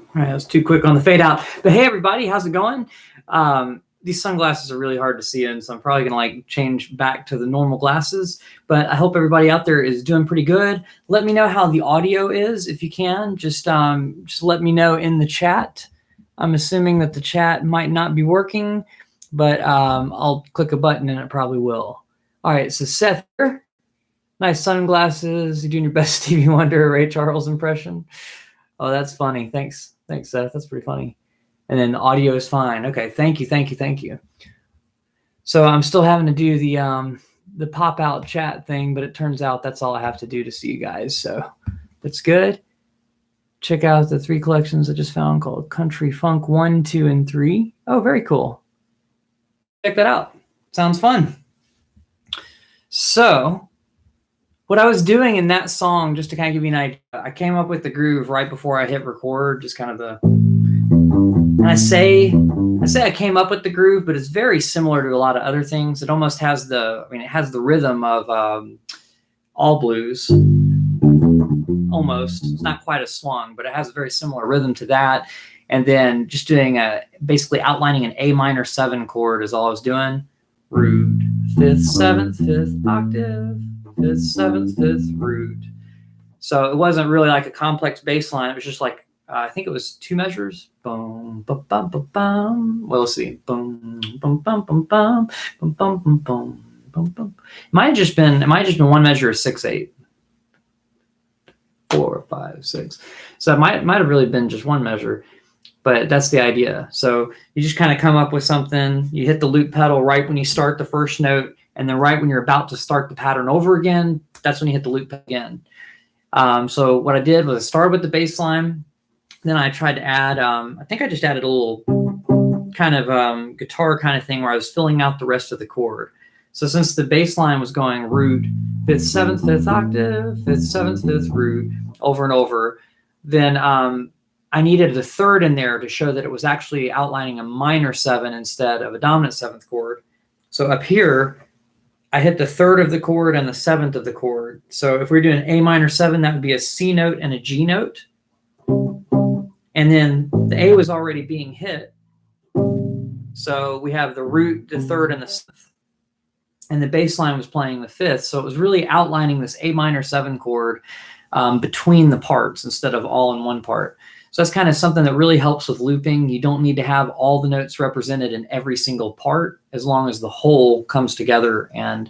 All right, that was too quick on the fade out. But hey, everybody, how's it going? These sunglasses are really hard to see in, so I'm probably going to change back to the normal glasses. But I hope everybody out there is doing pretty good. Let me know how the audio is, if you can. Just let me know in the chat. I'm assuming that the chat might not be working, but I'll click a button and it probably will. All right, so Seth here. Nice sunglasses. You're doing your best Stevie Wonder, Ray Charles impression. Oh, that's funny. Thanks, Seth. That's pretty funny. And then the audio is fine. Okay, thank you. So I'm still having to do the pop out chat thing, but it turns out that's all I have to do to see you guys. So that's good. Check out the 3 collections I just found called Country Funk 1, 2, and 3. Oh, very cool. Check that out. Sounds fun. So what I was doing in that song, just to kind of give you an idea, I came up with the groove right before I hit record, just kind of the, and I say I came up with the groove, but it's very similar to a lot of other things. It almost has it has the rhythm of all blues, almost. It's not quite a swung, but it has a very similar rhythm to that. And then just doing basically outlining an A minor 7 chord is all I was doing. Root, 5th, 7th, 5th octave, 5th, 7th, 5th, root. So it wasn't really like a complex bass line. It was just like, I think it was 2 measures. Boom, bum, bum, bum, bum. Well, let's see. Boom, bum, bum, bum, bum, bum, bum, bum, bum, bum, bum. It might have just been 1 measure of 6/8. 4, 5, 6. So it might have really been just 1 measure, but that's the idea. So you just kind of come up with something. You hit the loop pedal right when you start the first note, and then right when you're about to start the pattern over again, that's when you hit the loop again. So what I did was I started with the bass line. Then I tried to add, I think I just added a little kind of guitar kind of thing where I was filling out the rest of the chord. So since the bass line was going root, 5th, 7th, 5th octave, 5th, 7th, 5th root over and over, then I needed a third in there to show that it was actually outlining a minor 7 instead of a dominant 7th chord. So up here, I hit the third of the chord and the 7th of the chord. So if we're doing A minor 7, that would be a C note and a G note. And then the A was already being hit. So we have the root, the third, and the 7th. And the bass line was playing the 5th. So it was really outlining this A minor 7 chord between the parts instead of all in one part. So that's kind of something that really helps with looping. You don't need to have all the notes represented in every single part, as long as the whole comes together and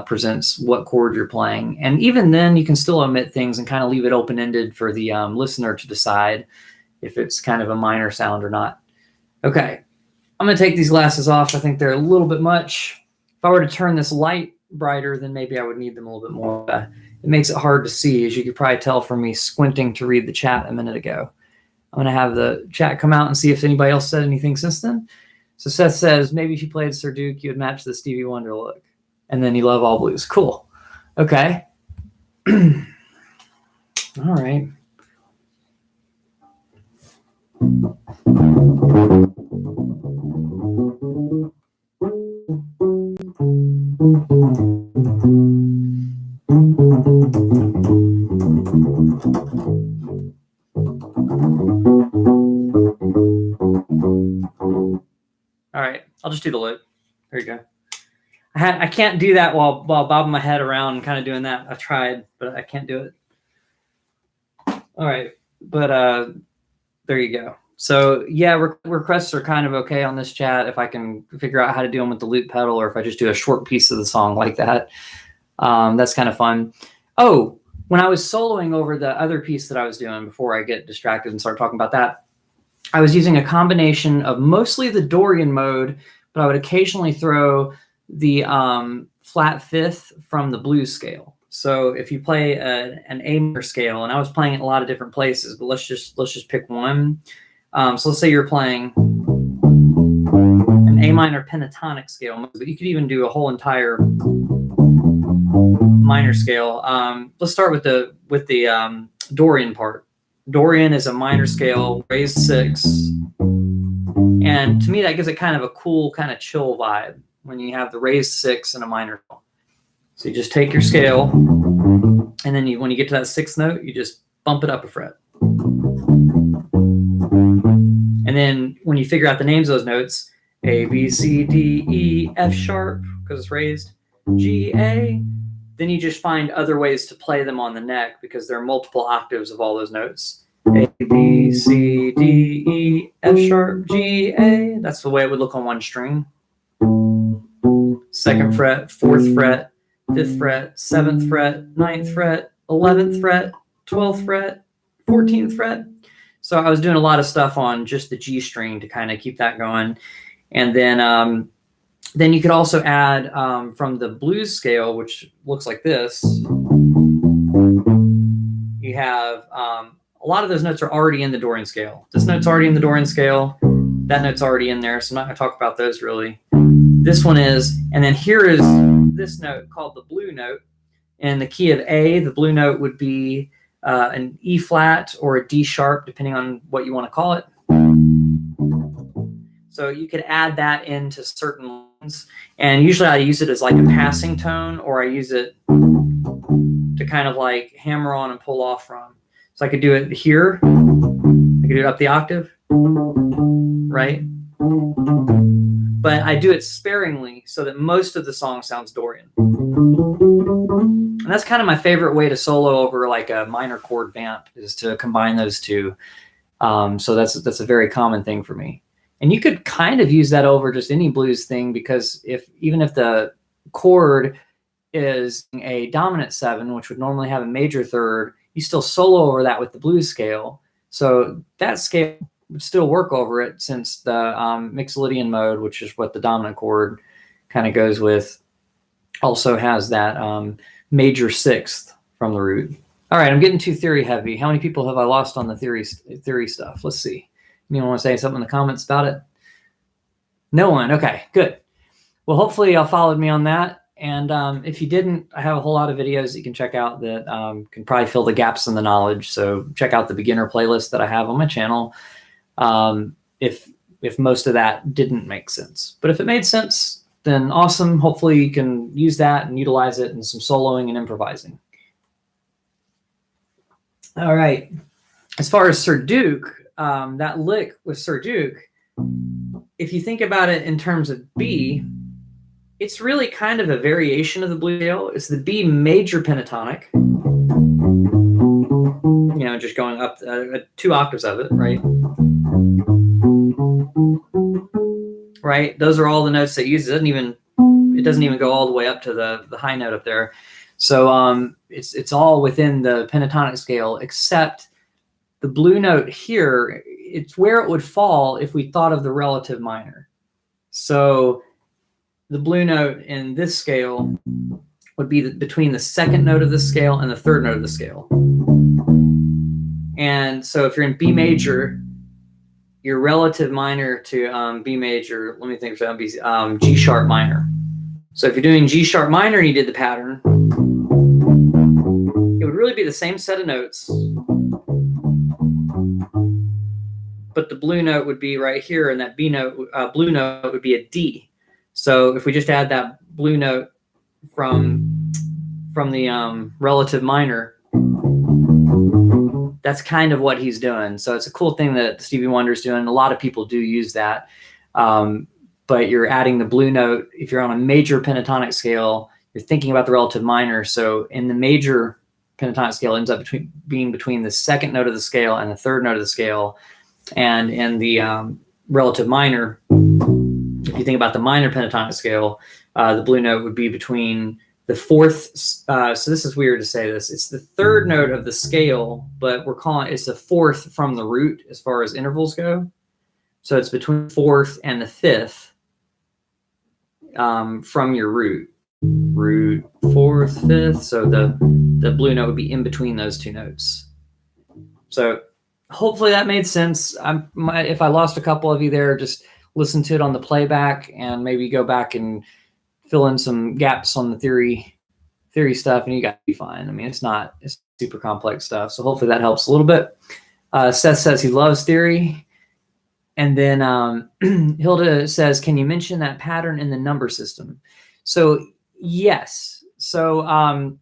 presents what chord you're playing. And even then, you can still omit things and kind of leave it open-ended for the listener to decide if it's kind of a minor sound or not. Okay, I'm going to take these glasses off. I think they're a little bit much. If I were to turn this light brighter, then maybe I would need them a little bit more. It makes it hard to see, as you could probably tell from me squinting to read the chat a minute ago. I'm going to have the chat come out and see if anybody else said anything since then. So Seth says, maybe if you played Sir Duke, you would match the Stevie Wonder look. And then you love all blues. Cool. Okay. All right. All right, I'll just do the lick. There you go. I can't do that while bobbing my head around and kind of doing that. I've tried, but I can't do it. All right, but there you go. So yeah, requests are kind of okay on this chat if I can figure out how to do them with the loop pedal, or if I just do a short piece of the song like that. That's kind of fun. Oh, when I was soloing over the other piece that I was doing before I get distracted and start talking about that, I was using a combination of mostly the Dorian mode, but I would occasionally throw the flat fifth from the blues scale. So if you play an A minor scale, and I was playing it a lot of different places, but let's just pick one. So let's say you're playing an A minor pentatonic scale, but you could even do a whole entire minor scale. Let's start with the Dorian part. Dorian is a minor scale, raised 6, and to me that gives it kind of a cool, kind of chill vibe when you have the raised 6 and a minor. So you just take your scale, and then when you get to that 6th note, you just bump it up a fret. And then when you figure out the names of those notes, A, B, C, D, E, F sharp, because it's raised, G, A, then you just find other ways to play them on the neck because there are multiple octaves of all those notes. A, B, C, D, E, F sharp, G, A. That's the way it would look on one string. 2nd fret, 4th fret, 5th fret, 7th fret, 9th fret, 11th fret, 12th fret, 14th fret. So I was doing a lot of stuff on just the G string to kind of keep that going. And then you could also add from the blues scale, which looks like this. You have a lot of those notes are already in the Dorian scale. This note's already in the Dorian scale. That note's already in there, so I'm not going to talk about those really. This one is, and then here is this note called the blue note. In the key of A, the blue note would be an E flat or a D sharp, depending on what you want to call it. So you could add that into certain lines. And usually I use it as like a passing tone, or I use it to kind of like hammer on and pull off from. So I could do it here. I could do it up the octave, right? But I do it sparingly so that most of the song sounds Dorian. And that's kind of my favorite way to solo over like a minor chord vamp, is to combine those two. So that's a very common thing for me. And you could kind of use that over just any blues thing, because even if the chord is a dominant 7, which would normally have a major third, you still solo over that with the blues scale. So that scale would still work over it, since the Mixolydian mode, which is what the dominant chord kind of goes with, also has that major 6th from the root. All right, I'm getting too theory heavy. How many people have I lost on the theory stuff? Let's see. Anyone want to say something in the comments about it? No one. Okay, good. Well, hopefully y'all followed me on that. And if you didn't, I have a whole lot of videos that you can check out that can probably fill the gaps in the knowledge. So check out the beginner playlist that I have on my channel. If most of that didn't make sense, but if it made sense, then awesome. Hopefully you can use that and utilize it in some soloing and improvising. All right. As far as Sir Duke, that lick with Sir Duke, if you think about it in terms of B, it's really kind of a variation of the blues scale. It's the B major pentatonic, you know, just going up 2 octaves of it, right? Right. Those are all the notes that it uses. It doesn't even go all the way up to the high note up there. So it's all within the pentatonic scale, except the blue note here, it's where it would fall if we thought of the relative minor. So the blue note in this scale would be between the second note of the scale and the third note of the scale. And so if you're in B major, your relative minor to B major, let me think, that would be G sharp minor. So if you're doing G sharp minor and you did the pattern, it would really be the same set of notes, but the blue note would be right here, and that B note, blue note would be a D. So if we just add that blue note from the relative minor, that's kind of what he's doing. So it's a cool thing that Stevie Wonder's doing. A lot of people do use that. But you're adding the blue note. If you're on a major pentatonic scale, you're thinking about the relative minor. So in the major pentatonic scale, it ends up being between the second note of the scale and the third note of the scale. And in the relative minor, if you think about the minor pentatonic scale, the blue note would be between the fourth. So this is weird to say this. It's the third note of the scale, but we're calling it's the fourth from the root as far as intervals go. So it's between fourth and the fifth from your root. Root, fourth, fifth. So the blue note would be in between those 2 notes. So hopefully that made sense. If I lost a couple of you there, just listen to it on the playback and maybe go back and fill in some gaps on the theory stuff, and you got to be fine. I mean, it's super complex stuff. So hopefully that helps a little bit. Seth says he loves theory. And then Hilda says, can you mention that pattern in the number system? So yes. So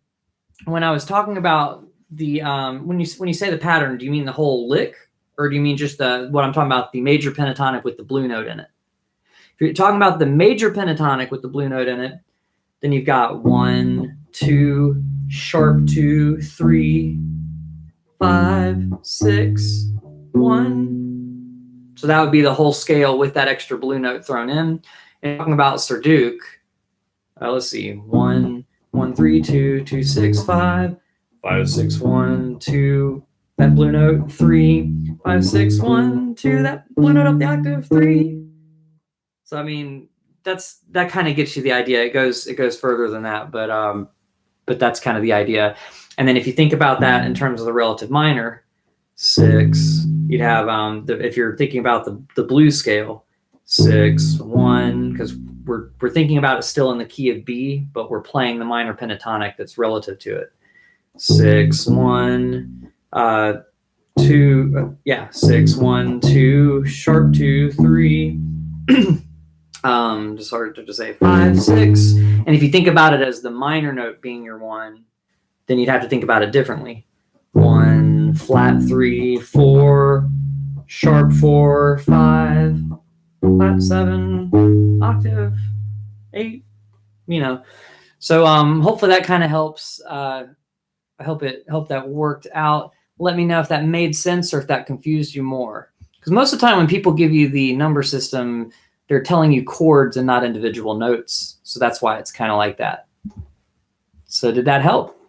when I was talking about the when you say the pattern, do you mean the whole lick, or do you mean just what I'm talking about, the major pentatonic with the blue note in it? If you're talking about the major pentatonic with the blue note in it, then you've got 1, 2, sharp 2, 3, 5, 6, 1. So that would be the whole scale with that extra blue note thrown in. And talking about Sir Duke, let's see, 1, 1, 3, 2, 2, 6, 5, 5, 6, 1, 2, that blue note, 3, 5, 6, 1, 2, that blue note up the octave, 3. So I mean, that kind of gets you the idea. It goes further than that, but that's kind of the idea. And then if you think about that in terms of the relative minor, 6, you'd have if you're thinking about the blues scale, 6, 1, because we're thinking about it still in the key of B, but we're playing the minor pentatonic that's relative to it. 6, 1, 2, 6, 1, 2, sharp 2, 3. Just hard to say 5, 6. And if you think about it as the minor note being your 1, then you'd have to think about it differently. 1, flat 3, 4, sharp 4, 5, flat 7, octave 8. You know, so hopefully that kind of helps. I hope that worked out. Let me know if that made sense or if that confused you more. Because most of the time when people give you the number system, they're telling you chords and not individual notes. So that's why it's kind of like that. So did that help?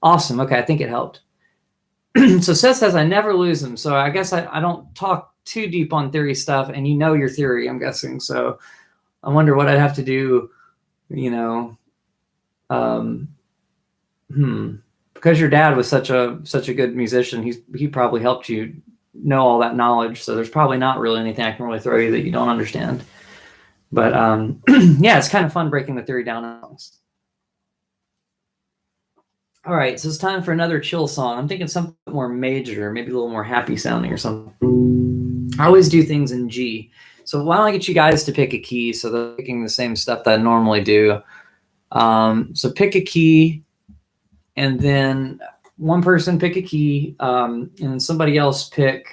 Awesome. Okay, I think it helped. So Seth says, I never lose them. So I guess I don't talk too deep on theory stuff, and you know your theory, I'm guessing. So I wonder what I'd have to do, you know, because your dad was such a good musician, he probably helped you know all that knowledge. So there's probably not really anything I can really throw you that you don't understand. But yeah, it's kind of fun breaking the theory down in songs. All right, so it's time for another chill song. I'm thinking something more major, maybe a little more happy sounding or something. I always do things in G. So why don't I get you guys to pick a key so they're picking the same stuff that I normally do. So pick a key, and then one person pick a key, and then somebody else pick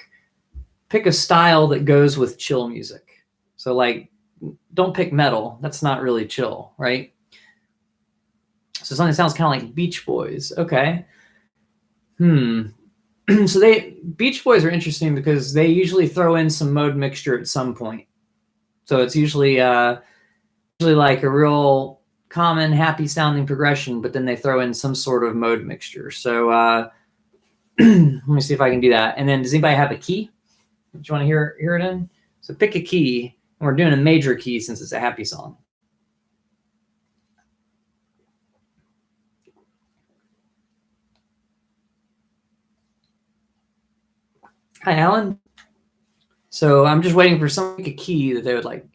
a style that goes with chill music. So like, don't pick metal. That's not really chill, right? So something that sounds kind of like Beach Boys. Okay. So Beach Boys are interesting because they usually throw in some mode mixture at some point. So it's usually like a real common happy sounding progression, but then they throw in some sort of mode mixture. So let me see if I can do that. And then does anybody have a key that you want to hear it in? So pick a key, and we're doing a major key since it's a happy song. Hi, Alan. So I'm just waiting for someone to pick a key that they would like.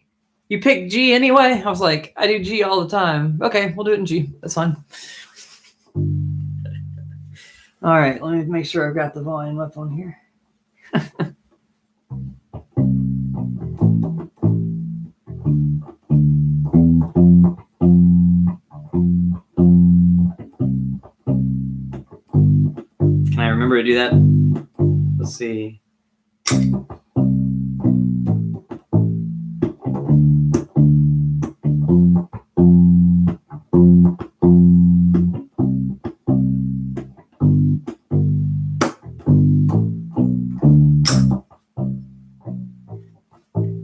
You pick G anyway? I was like, I do G all the time. Okay, we'll do it in G. That's fine. All right, let me make sure I've got the volume up on here. Can I remember to do that? Let's see. Can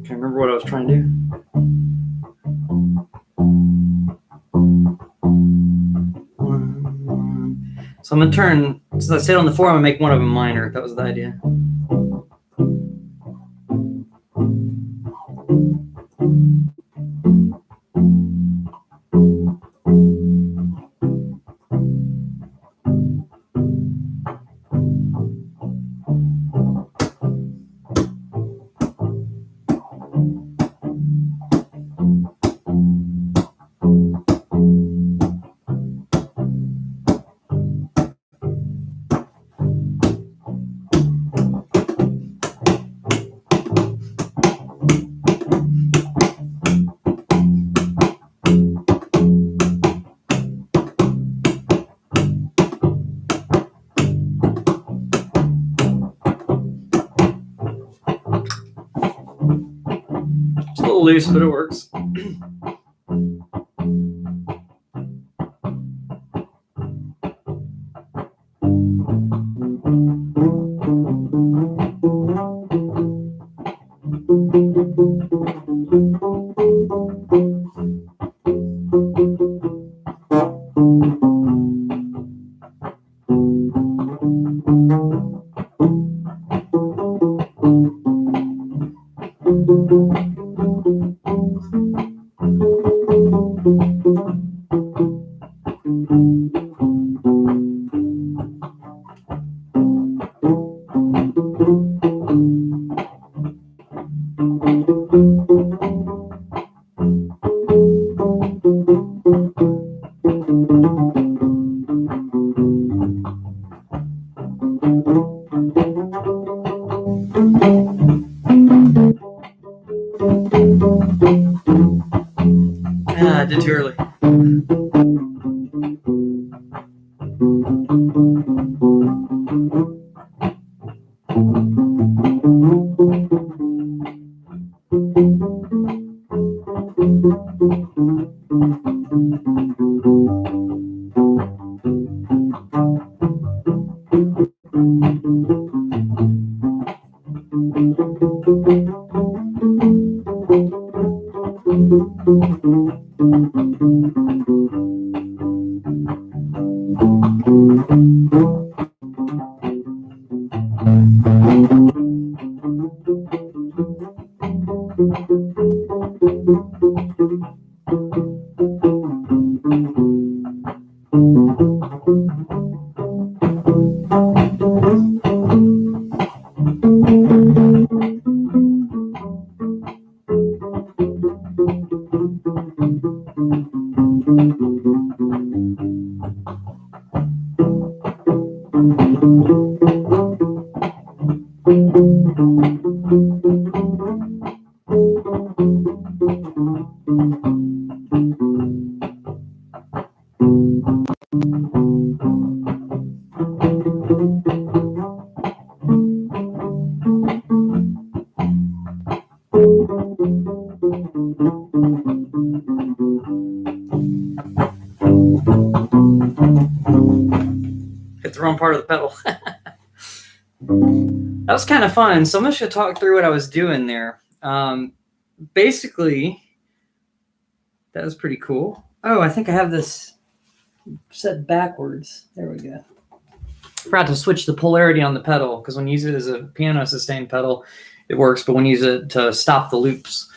I remember what I was trying to do? So I'm gonna turn, since I stayed on the 4, I'm gonna make one of them minor. That was the idea. It's a little loose, but it works. I did too early. Hit the wrong part of the pedal. That was kind of fun. So I'm just going to talk through what I was doing there. Basically, that was pretty cool. Oh, I think I have this set backwards. There we go. Forgot to switch the polarity on the pedal, because when you use it as a piano sustain pedal, it works. But when you use it to stop the loops,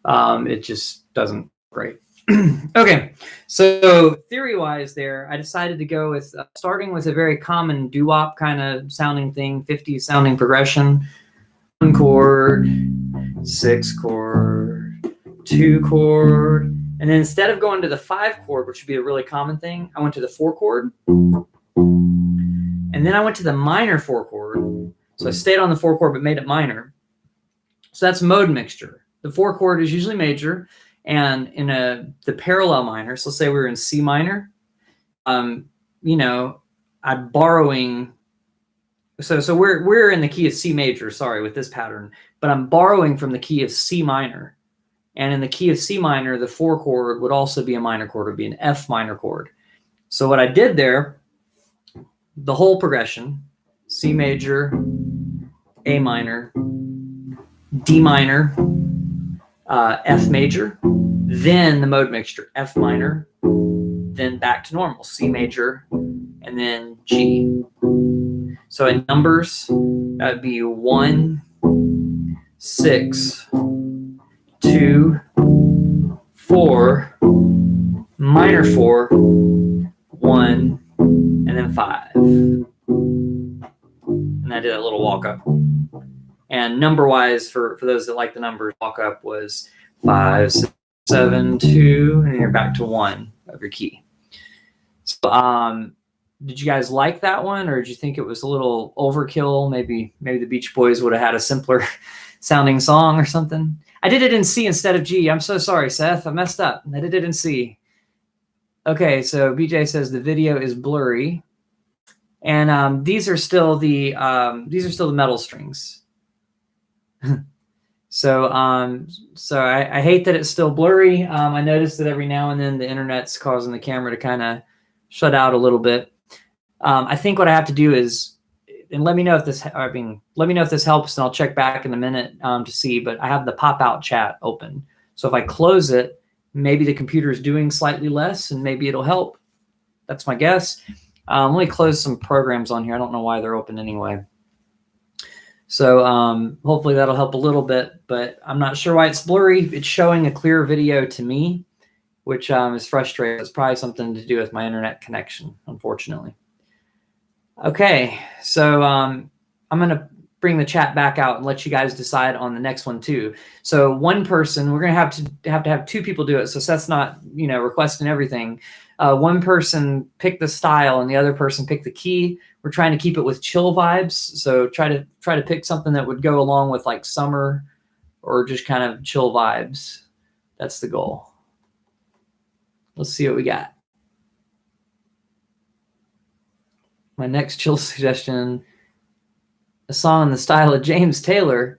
it just doesn't work great. Okay, so theory-wise there, I decided to go with starting with a very common doo-wop kind of sounding thing, 50s sounding progression. 1 chord, 6 chord, 2 chord, and then instead of going to the 5 chord, which would be a really common thing, I went to the 4 chord, and then I went to the minor 4 chord. So I stayed on the 4 chord but made it minor. So that's mode mixture. The 4 chord is usually major, and in the parallel minor, so let's say we were in C minor, I'm borrowing. So we're in the key of C major, sorry, with this pattern, but I'm borrowing from the key of C minor. And in the key of C minor, the 4 chord would also be a minor chord, it would be an F minor chord. So what I did there, the whole progression, C major, A minor, D minor, F major, then the mode mixture, F minor, then back to normal, C major, and then G. So in numbers, that would be 1, 6, 2, 4, minor 4, 1, and then 5. And I did a little walk up. And number wise, for those that like the numbers, walk up was 5, 6, 7, 2, and you're back to 1 of your key. So did you guys like that one, or did you think it was a little overkill? Maybe the Beach Boys would have had a simpler sounding song or something. I did it in C instead of G. I'm so sorry, Seth. I messed up. I did it in C. Okay, so BJ says the video is blurry, and these are still the metal strings. So I hate that it's still blurry. I noticed that every now and then the internet's causing the camera to kind of shut out a little bit. I think what I have to do is, and let me know if this helps, and I'll check back in a minute to see. But I have the pop-out chat open, so if I close it, maybe the computer is doing slightly less, and maybe it'll help. That's my guess. Let me close some programs on here. I don't know why they're open anyway. So hopefully that'll help a little bit, but I'm not sure why it's blurry. It's showing a clear video to me, which is frustrating. It's probably something to do with my internet connection, unfortunately. Okay, so I'm going to bring the chat back out and let you guys decide on the next one too. So one person, we're going to have 2 people do it. So Seth's not, requesting everything. One person pick the style and the other person pick the key. We're trying to keep it with chill vibes. So try to pick something that would go along with like summer or just kind of chill vibes. That's the goal. Let's see what we got. My next chill suggestion, a song in the style of James Taylor.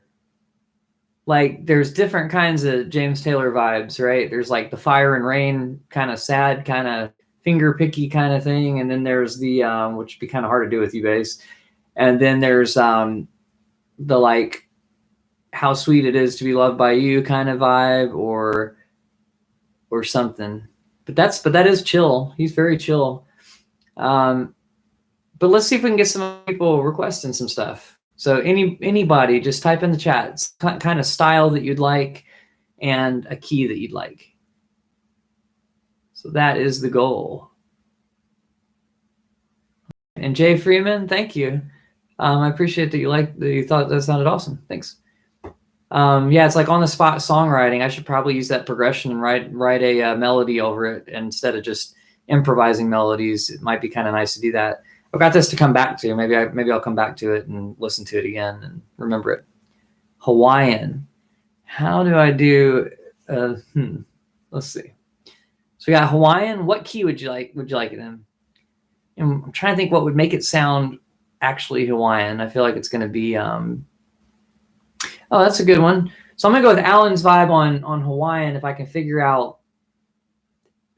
Like there's different kinds of James Taylor vibes, right? There's like the Fire and Rain kind of sad, kind of finger picky kind of thing. And then there's the, which would be kind of hard to do with you guys. And then there's the like, how sweet it is to be loved by you kind of vibe or something. But that is chill. He's very chill. But let's see if we can get some people requesting some stuff. So anybody, just type in the chat kind of style that you'd like and a key that you'd like. So that is the goal. And Jay Freeman, thank you. I appreciate that you thought that sounded awesome. Thanks. Yeah, it's like on the spot songwriting. I should probably use that progression and write a melody over it instead of just improvising melodies. It might be kind of nice to do that. I've got this to come back to. Maybe I'll come back to it and listen to it again and remember it. Hawaiian. How do I do? Let's see. So we got Hawaiian. What key would you like? Would you like it in? And I'm trying to think what would make it sound actually Hawaiian. I feel like it's going to be. Oh, that's a good one. So I'm going to go with Alan's vibe on Hawaiian if I can figure out.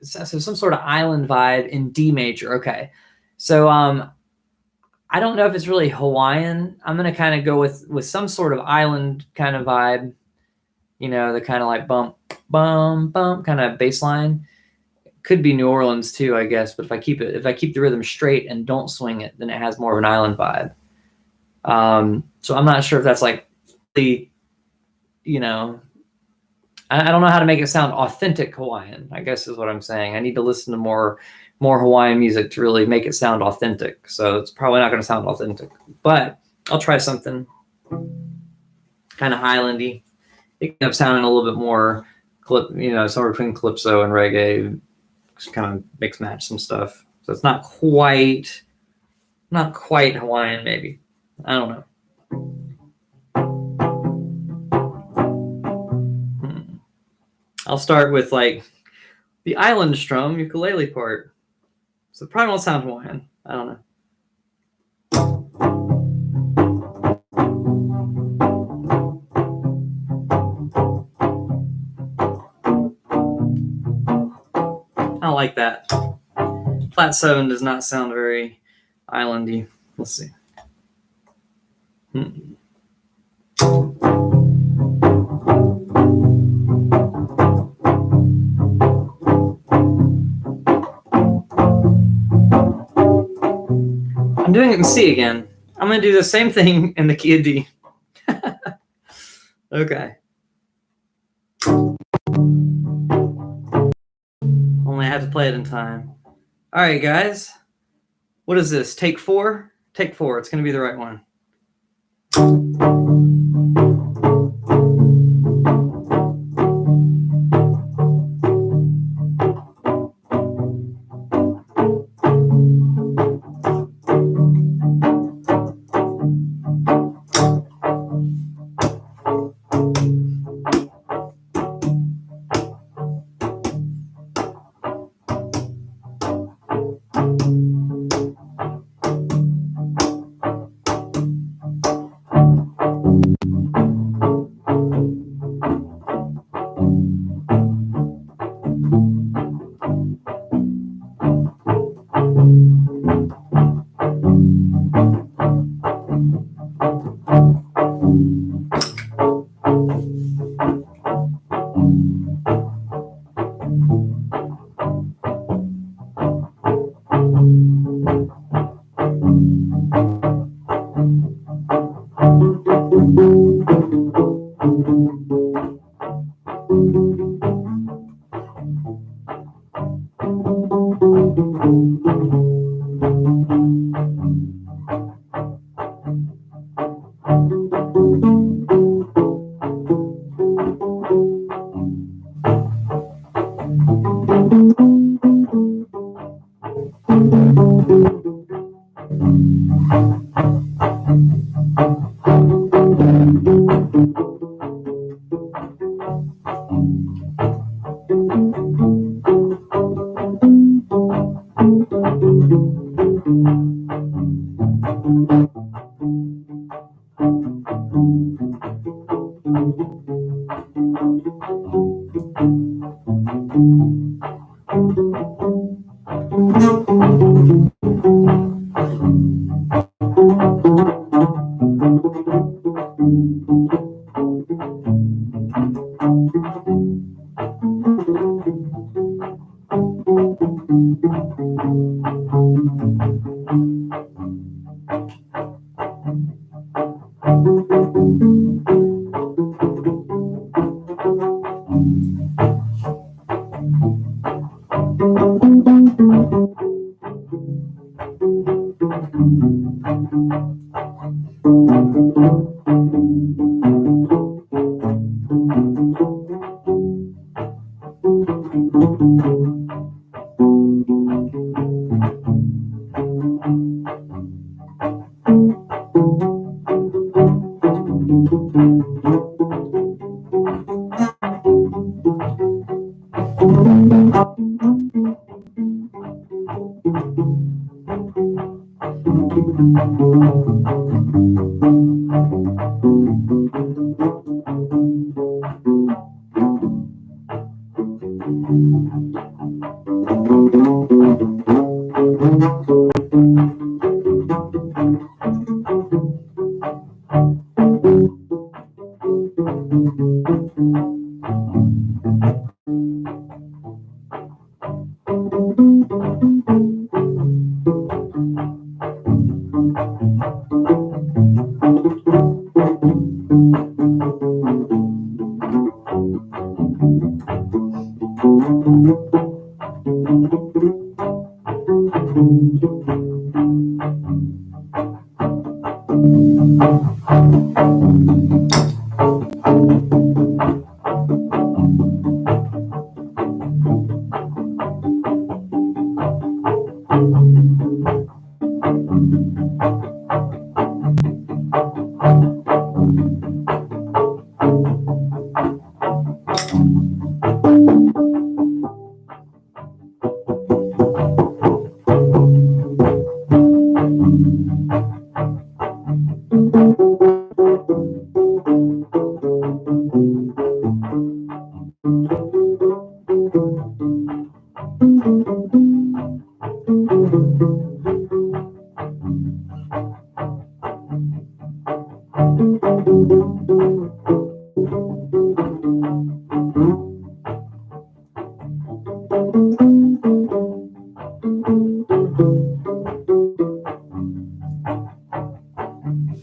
So some sort of island vibe in D major. Okay. So I don't know if it's really Hawaiian. I'm going to kind of go with some sort of island kind of vibe. You know, the kind of like bump, bum, bump kind of bass line. Could be New Orleans too, I guess. But if I keep the rhythm straight and don't swing it, then it has more of an island vibe. So I'm not sure if that's like the, you know, I don't know how to make it sound authentic Hawaiian, I guess is what I'm saying. I need to listen to more Hawaiian music to really make it sound authentic. So it's probably not going to sound authentic, but I'll try something kind of islandy. It ended up sounding a little bit more somewhere between calypso and reggae, just kind of mix match some stuff. So it's not quite Hawaiian, maybe. I don't know. I'll start with like the island strum ukulele part. So it probably won't sound Hawaiian. I don't know. I don't like that. Flat 7 does not sound very islandy. Let's see. I'm doing it in C again. I'm going to do the same thing in the key of D. Okay. Only I have to play it in time. All right, guys. What is this? Take 4? Take 4. It's going to be the right one.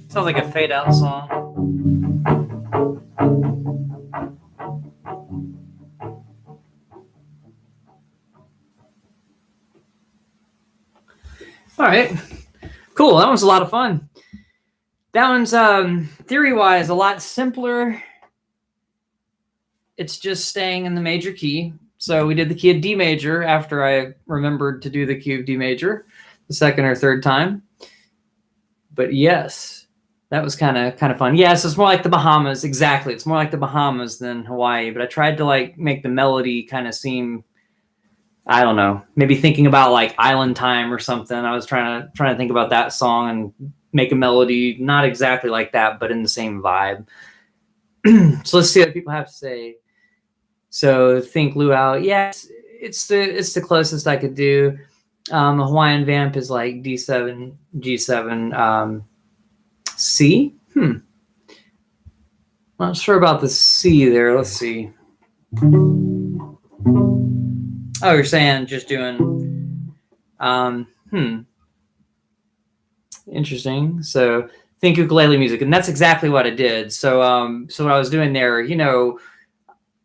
Sounds like a fade out song. All right, cool. That one's a lot of fun. That one's theory-wise a lot simpler. It's just staying in the major key. So we did the key of D major after I remembered to do the key of D major the second or third time. But yes, that was kind of fun. Yes, it's more like the Bahamas. Exactly. It's more like the Bahamas than Hawaii. But I tried to like make the melody kind of seem, I don't know, maybe thinking about like Island Time or something. I was trying to think about that song and make a melody not exactly like that, but in the same vibe. So let's see what people have to say. So think luau. Yes, it's the closest I could do. Hawaiian vamp is like D7, G7, C. Not sure about the C there. Let's see. Oh, you're saying just doing, interesting. So think ukulele music, and that's exactly what I did. So, so what I was doing there, you know,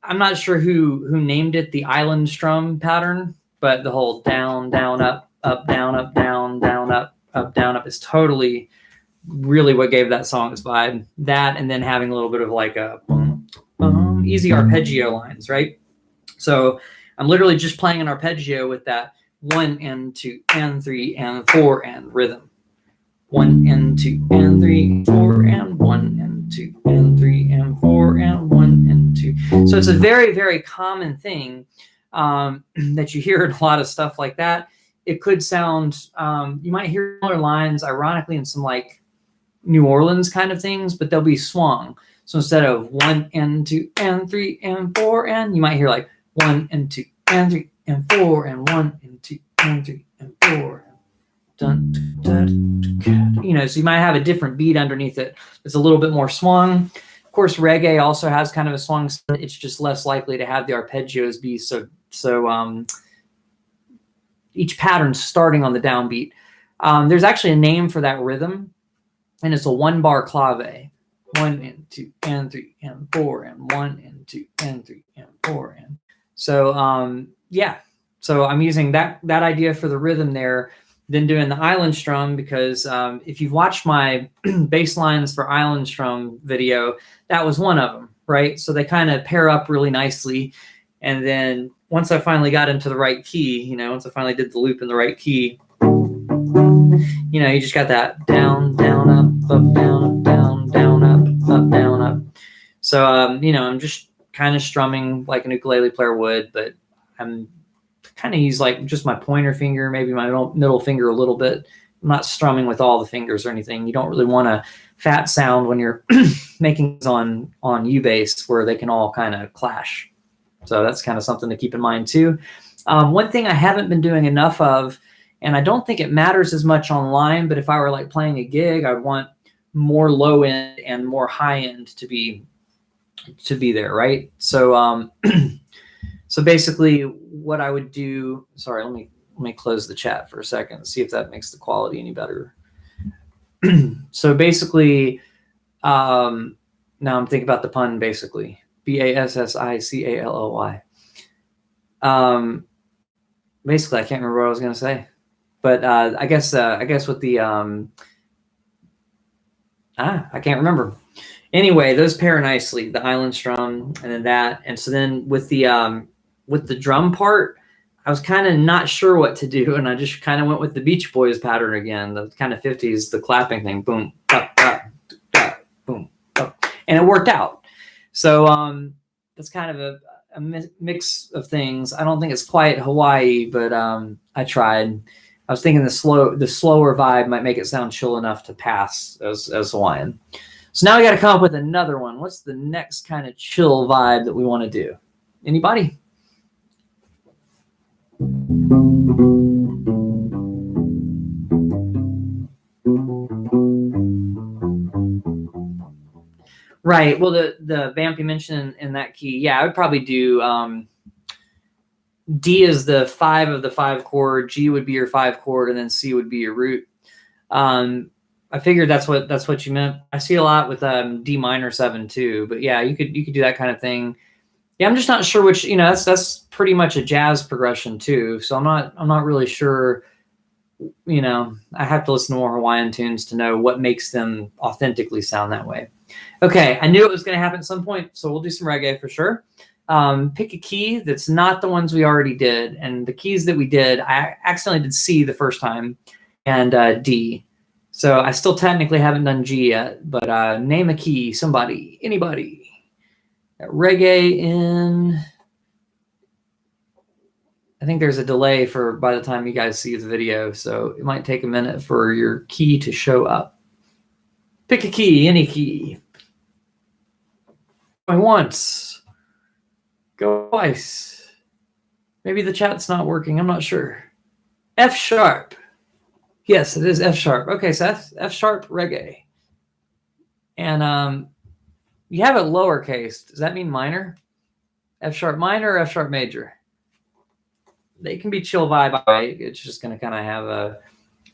I'm not sure who named it the island strum pattern, but the whole down, down, up, down, down, up, down, up is totally really what gave that song its vibe. That, and then having a little bit of like a easy arpeggio lines, right? So I'm literally just playing an arpeggio with that 1 and 2 and 3 and 4 and rhythm. 1 and 2 and 3, 4 and 1 and 2 and 3 and 4 and 1 and 2. So it's a very, very common thing that you hear in a lot of stuff like that. It could sound, you might hear similar lines, ironically, in some like New Orleans kind of things, but they'll be swung. So instead of 1 and 2 and 3 and 4 and, you might hear like 1 and 2 and 3 and 4 and 1 and 2 and 3 and 4. Dun, dun, dun, you know, so you might have a different beat underneath it. It's a little bit more swung. Of course, reggae also has kind of a swung. It's just less likely to have the arpeggios be so each pattern starting on the downbeat. There's actually a name for that rhythm, and it's a 1-bar clave. 1 and 2 and 3 and 4 and 1 and 2 and 3 and 4 and. So yeah, so I'm using that idea for the rhythm there. Then doing the island strum, because if you've watched my bass lines for island strum video, that was one of them, right? So they kind of pair up really nicely. And then once I finally got into the right key, you know, once I finally did the loop in the right key, you know, you just got that down, down, up, down, down, down, up, down, up. So, you know, I'm just kind of strumming like an ukulele player would, but I'm kind of use like just my pointer finger, maybe my middle finger a little bit, not strumming with all the fingers or anything. You don't really want a fat sound when you're making on U-bass where they can all kind of clash. So that's kind of something to keep in mind too. One thing I haven't been doing enough of, and I don't think it matters as much online, but if I were like playing a gig, I'd want more low end and more high end to be there, right? So so basically what I would do, sorry, let me close the chat for a second, see if that makes the quality any better. So basically, now I'm thinking about the pun, basically. BASSICALLY. Basically, I can't remember what I was going to say. But I guess with the, I can't remember. Anyway, those pair nicely, the island strum and then that. And so then with the drum part, I was kind of not sure what to do. And I just kind of went with the Beach Boys pattern again, the kind of 50s, the clapping thing, boom, da, da, da, boom, da. And it worked out. So that's kind of a mix of things. I don't think it's quite Hawaii, but I tried. I was thinking the slower vibe might make it sound chill enough to pass as Hawaiian. So now we got to come up with another one. What's the next kind of chill vibe that we want to do? Anybody? Right. Well, the vamp you mentioned in that key, yeah, I would probably do D is the 5 of the 5 chord, G would be your 5 chord, and then C would be your root. I figured that's what you meant. I see a lot with D minor 7 too, but yeah, you could do that kind of thing. Yeah, I'm just not sure which, that's pretty much a jazz progression too. So I'm not really sure, I have to listen to more Hawaiian tunes to know what makes them authentically sound that way. Okay, I knew it was going to happen at some point, so we'll do some reggae for sure. Pick a key that's not the ones we already did. And the keys that we did, I accidentally did C the first time and D. So I still technically haven't done G yet, but name a key, somebody, anybody. Reggae in, I think there's a delay by the time you guys see the video, so it might take a minute for your key to show up. Pick a key, any key. Going once. Go twice. Maybe the chat's not working, I'm not sure. F sharp. Yes, it is F sharp. Okay, so that's F sharp reggae. And you have it lowercase. Does that mean minor? F sharp minor or F sharp major? They can be chill vibe, right? It's just going to kind of have a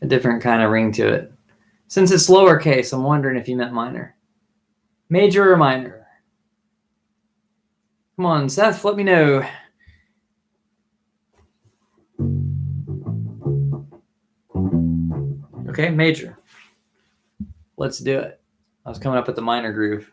different kind of ring to it. Since it's lowercase, I'm wondering if you meant minor. Major or minor? Come on, Seth, let me know. Okay, major. Let's do it. I was coming up with the minor groove.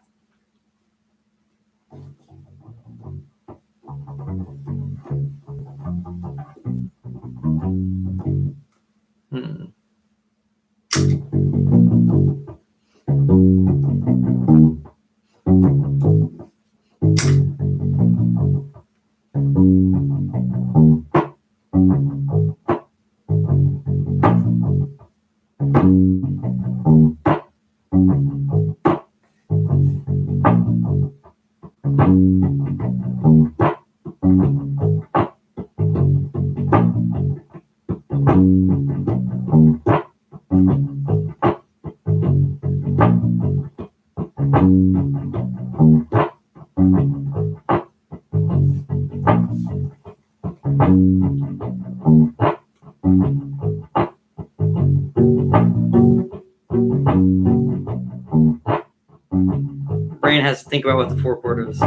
Brain has to think about what the 4 chord is.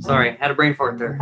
Sorry, had a brain fart there.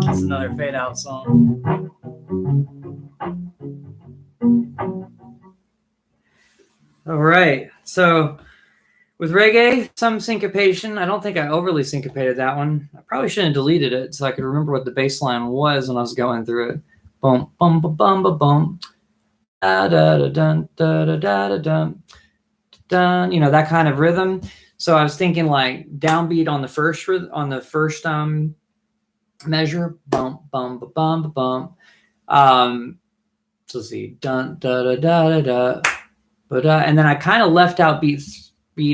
That's another fade out song. All right. So with reggae, some syncopation. I don't think I overly syncopated that one. I probably shouldn't have deleted it so I could remember what the bass line was when I was going through it. Boom, bum, ba, bum, ba, bum. Da, da, da, dun, da, da, da, da, dun, dun, you know, that kind of rhythm. So I was thinking like downbeat on the first measure, bum, bum, ba, bum, ba, bum. So let's see, dun, da, da, da, da, da. But and then I kind of left out beat.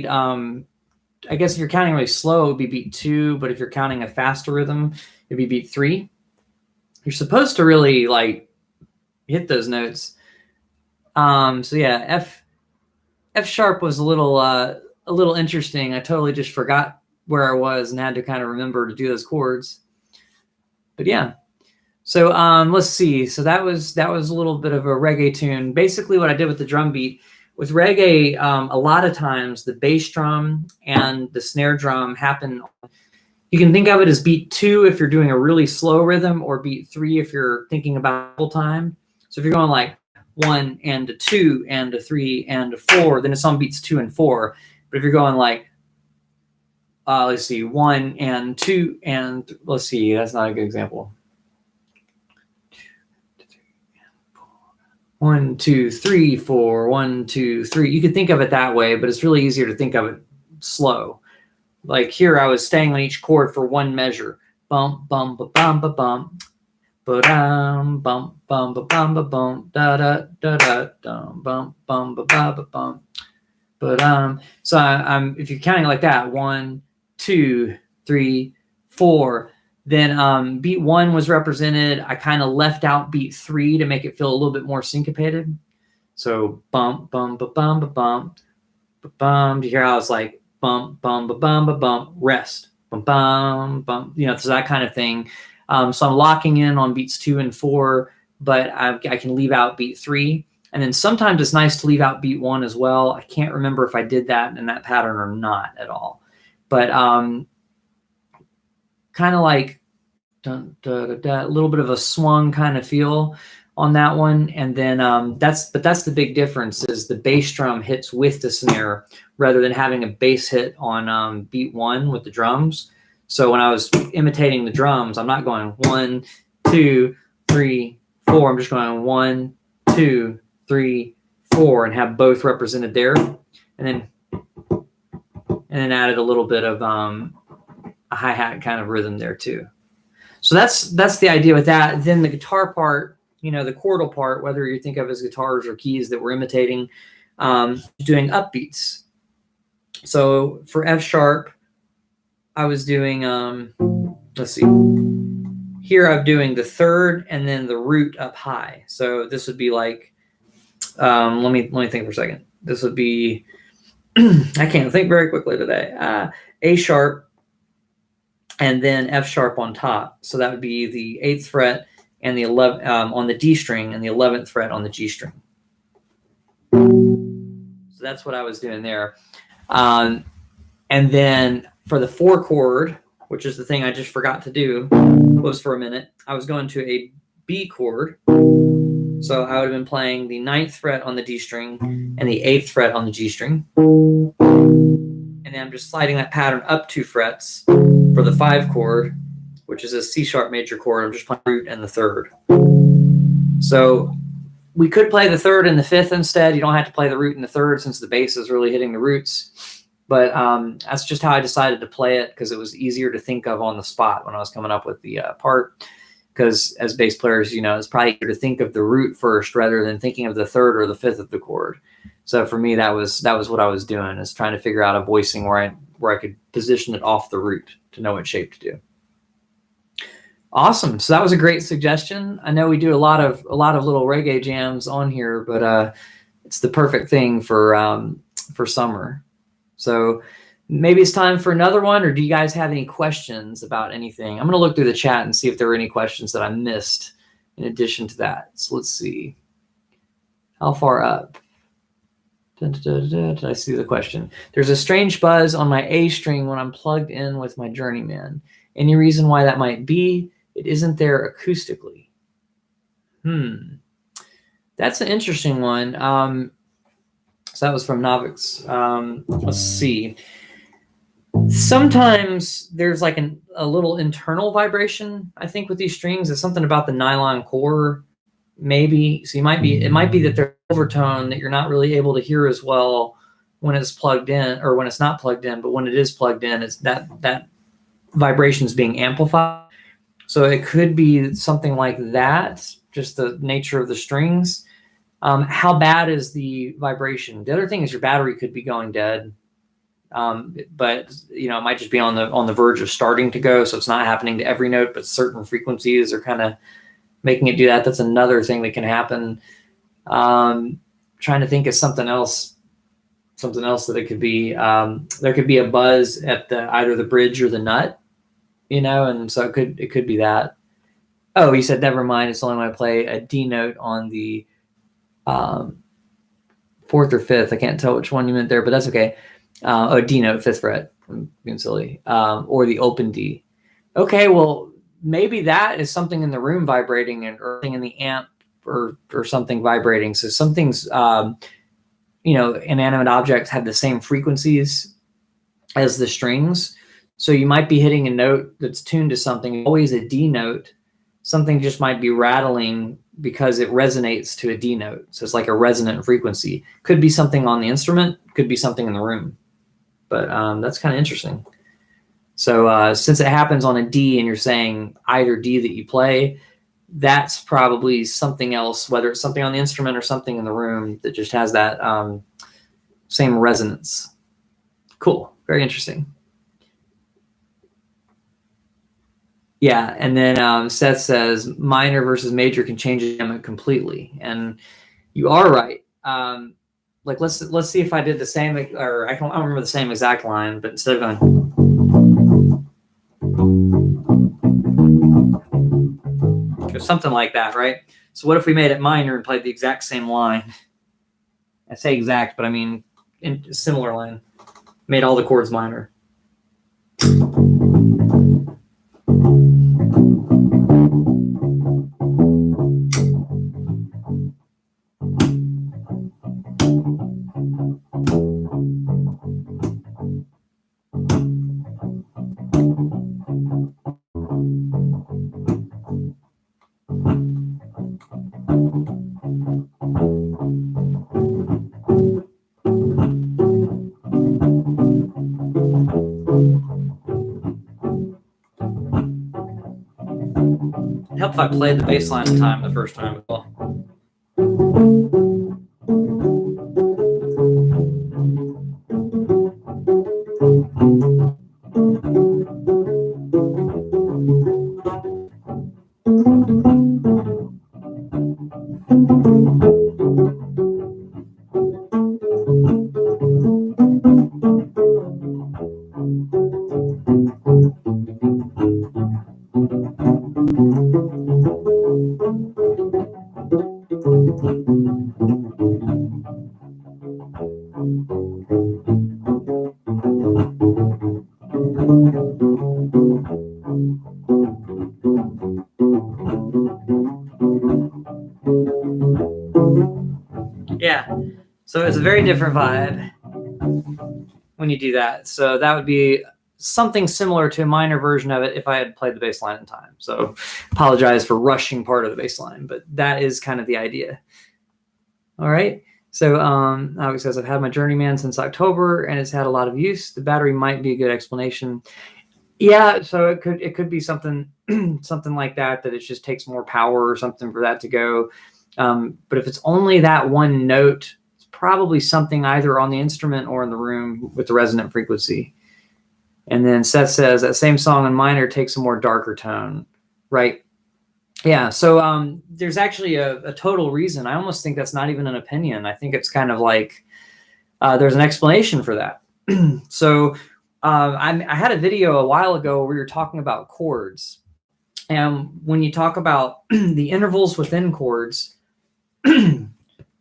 I guess if you're counting really slow, it would be beat 2. But if you're counting a faster rhythm, it'd be beat 3. You're supposed to really like hit those notes. So yeah, F sharp was a little interesting. I totally just forgot where I was and had to kind of remember to do those chords. But yeah. So let's see. So that was a little bit of a reggae tune. Basically, what I did with the drum beat with reggae, a lot of times the bass drum and the snare drum happen. You can think of it as beat 2 if you're doing a really slow rhythm, or beat 3 if you're thinking about full time. So if you're going like 1 and a 2 and a 3 and a 4, then it's on beats 2 and 4. But if you're going like, let's see, 1 and 2 and let's see, that's not a good example. 1, 2, 3, 4, 1, 2, 3. You could think of it that way, but it's really easier to think of it slow. Like here, I was staying on each chord for one measure. Bum, bum, ba, bum, ba, bum. Ba-dum, bum, bum, ba, bum, ba, bum. Da, da, da, da, dum, bum, bum, ba, ba, ba, bum. But so I'm if you're counting like that, 1, 2, 3, 4. Then beat 1 was represented. I kind of left out beat 3 to make it feel a little bit more syncopated. So bump, bump, ba bum, ba bump, ba bum. Do you hear how it's like bump, bum, ba bum, ba bump, rest, bum, bum, bum. You know, so that kind of thing. So I'm locking in on beats 2 and 4, but I can leave out beat 3. And then sometimes it's nice to leave out beat 1 as well. I can't remember if I did that in that pattern or not at all. But kind of like a little bit of a swung kind of feel on that one. And then that's the big difference is the bass drum hits with the snare rather than having a bass hit on beat 1 with the drums. So when I was imitating the drums, I'm not going 1, 2, 3, 4. I'm just going 1, 2, 3, 4 and have both represented there. And then added a little bit of a hi-hat kind of rhythm there too. So that's the idea with that. Then the guitar part, you know, the chordal part, whether you think of as guitars or keys that we're imitating, doing upbeats. So for F sharp, I was doing, let's see, here I'm doing the 3rd and then the root up high. So this would be like, let me think for a second. This would be, I can't think very quickly today. A sharp, and then F sharp on top. So that would be the 8th fret and the 11th on the D string and the 11th fret on the G string. So that's what I was doing there. And then for the 4 chord, which is the thing I just forgot to do, was for a minute, I was going to a B chord. So I would have been playing the 9th fret on the D string and the 8th fret on the G string. And then I'm just sliding that pattern up 2 frets for the 5 chord, which is a C sharp major chord. I'm just playing the root and the 3rd. So we could play the 3rd and the 5th instead. You don't have to play the root and the 3rd since the bass is really hitting the roots. But that's just how I decided to play it because it was easier to think of on the spot when I was coming up with the part. Because as bass players, you know, it's probably easier to think of the root first rather than thinking of the 3rd or the 5th of the chord. So for me, that was what I was doing, is trying to figure out a voicing where I could position it off the root to know what shape to do. Awesome. So that was a great suggestion. I know we do a lot of little reggae jams on here, but it's the perfect thing for summer. So maybe it's time for another one, or do you guys have any questions about anything? I'm going to look through the chat and see if there were any questions that I missed in addition to that. So let's see. How far up? Did I see the question? There's a strange buzz on my A string when I'm plugged in with my Journeyman. Any reason why that might be? It isn't there acoustically. That's an interesting one. So that was from Novix. Let's see. Sometimes there's like a little internal vibration, I think, with these strings. It's something about the nylon core, maybe. So it might be that there's overtone that you're not really able to hear as well when it's plugged in, or when it's not plugged in, but when it is plugged in, it's that vibration is being amplified. So it could be something like that, just the nature of the strings. How bad is the vibration? The other thing is your battery could be going dead. But you know, it might just be on the verge of starting to go. So it's not happening to every note, but certain frequencies are kind of making it do that. That's another thing that can happen. Trying to think of something else that it could be. There could be a buzz at either the bridge or the nut, you know, and so it could be that. Oh, you said never mind. It's only when I play a D note on the 4th or 5th. I can't tell which one you meant there, but that's okay. D note, 5th fret. I'm being silly. Or the open D. Okay, well, maybe that is something in the room vibrating or something in the amp or something vibrating. So something's, you know, inanimate objects have the same frequencies as the strings. So you might be hitting a note that's tuned to something, always a D note. Something just might be rattling because it resonates to a D note. So it's like a resonant frequency. Could be something on the instrument, could be something in the room. But that's kind of interesting. So since it happens on a D and you're saying either D that you play, that's probably something else, whether it's something on the instrument or something in the room that just has that same resonance. Cool. Very interesting. Yeah, and then Seth says minor versus major can change the dynamic completely, and you are right. Like let's see if I did the same, or I don't remember the same exact line, but instead of going, or something like that, right? So what if we made it minor and played the exact same line? I say exact, but I mean in similar line. Made all the chords minor. It'd help if I played the bass line in time the first time as well. Yeah, so it's a very different vibe when you do that. So that would be something similar to a minor version of it if I had played the bass line in time. So apologize for rushing part of the bass line, but that is kind of the idea. All right. So Alex says, I've had my Journeyman since October and it's had a lot of use. The battery might be a good explanation. Yeah, so it could be something something like that it just takes more power or something for that to go. But if it's only that one note, it's probably something either on the instrument or in the room with the resonant frequency. And then Seth says that same song in minor takes a more darker tone, right? Yeah, so there's actually a total reason. I almost think that's not even an opinion. I think it's kind of like there's an explanation for that. So I had a video a while ago where we were talking about chords. And when you talk about the intervals within chords,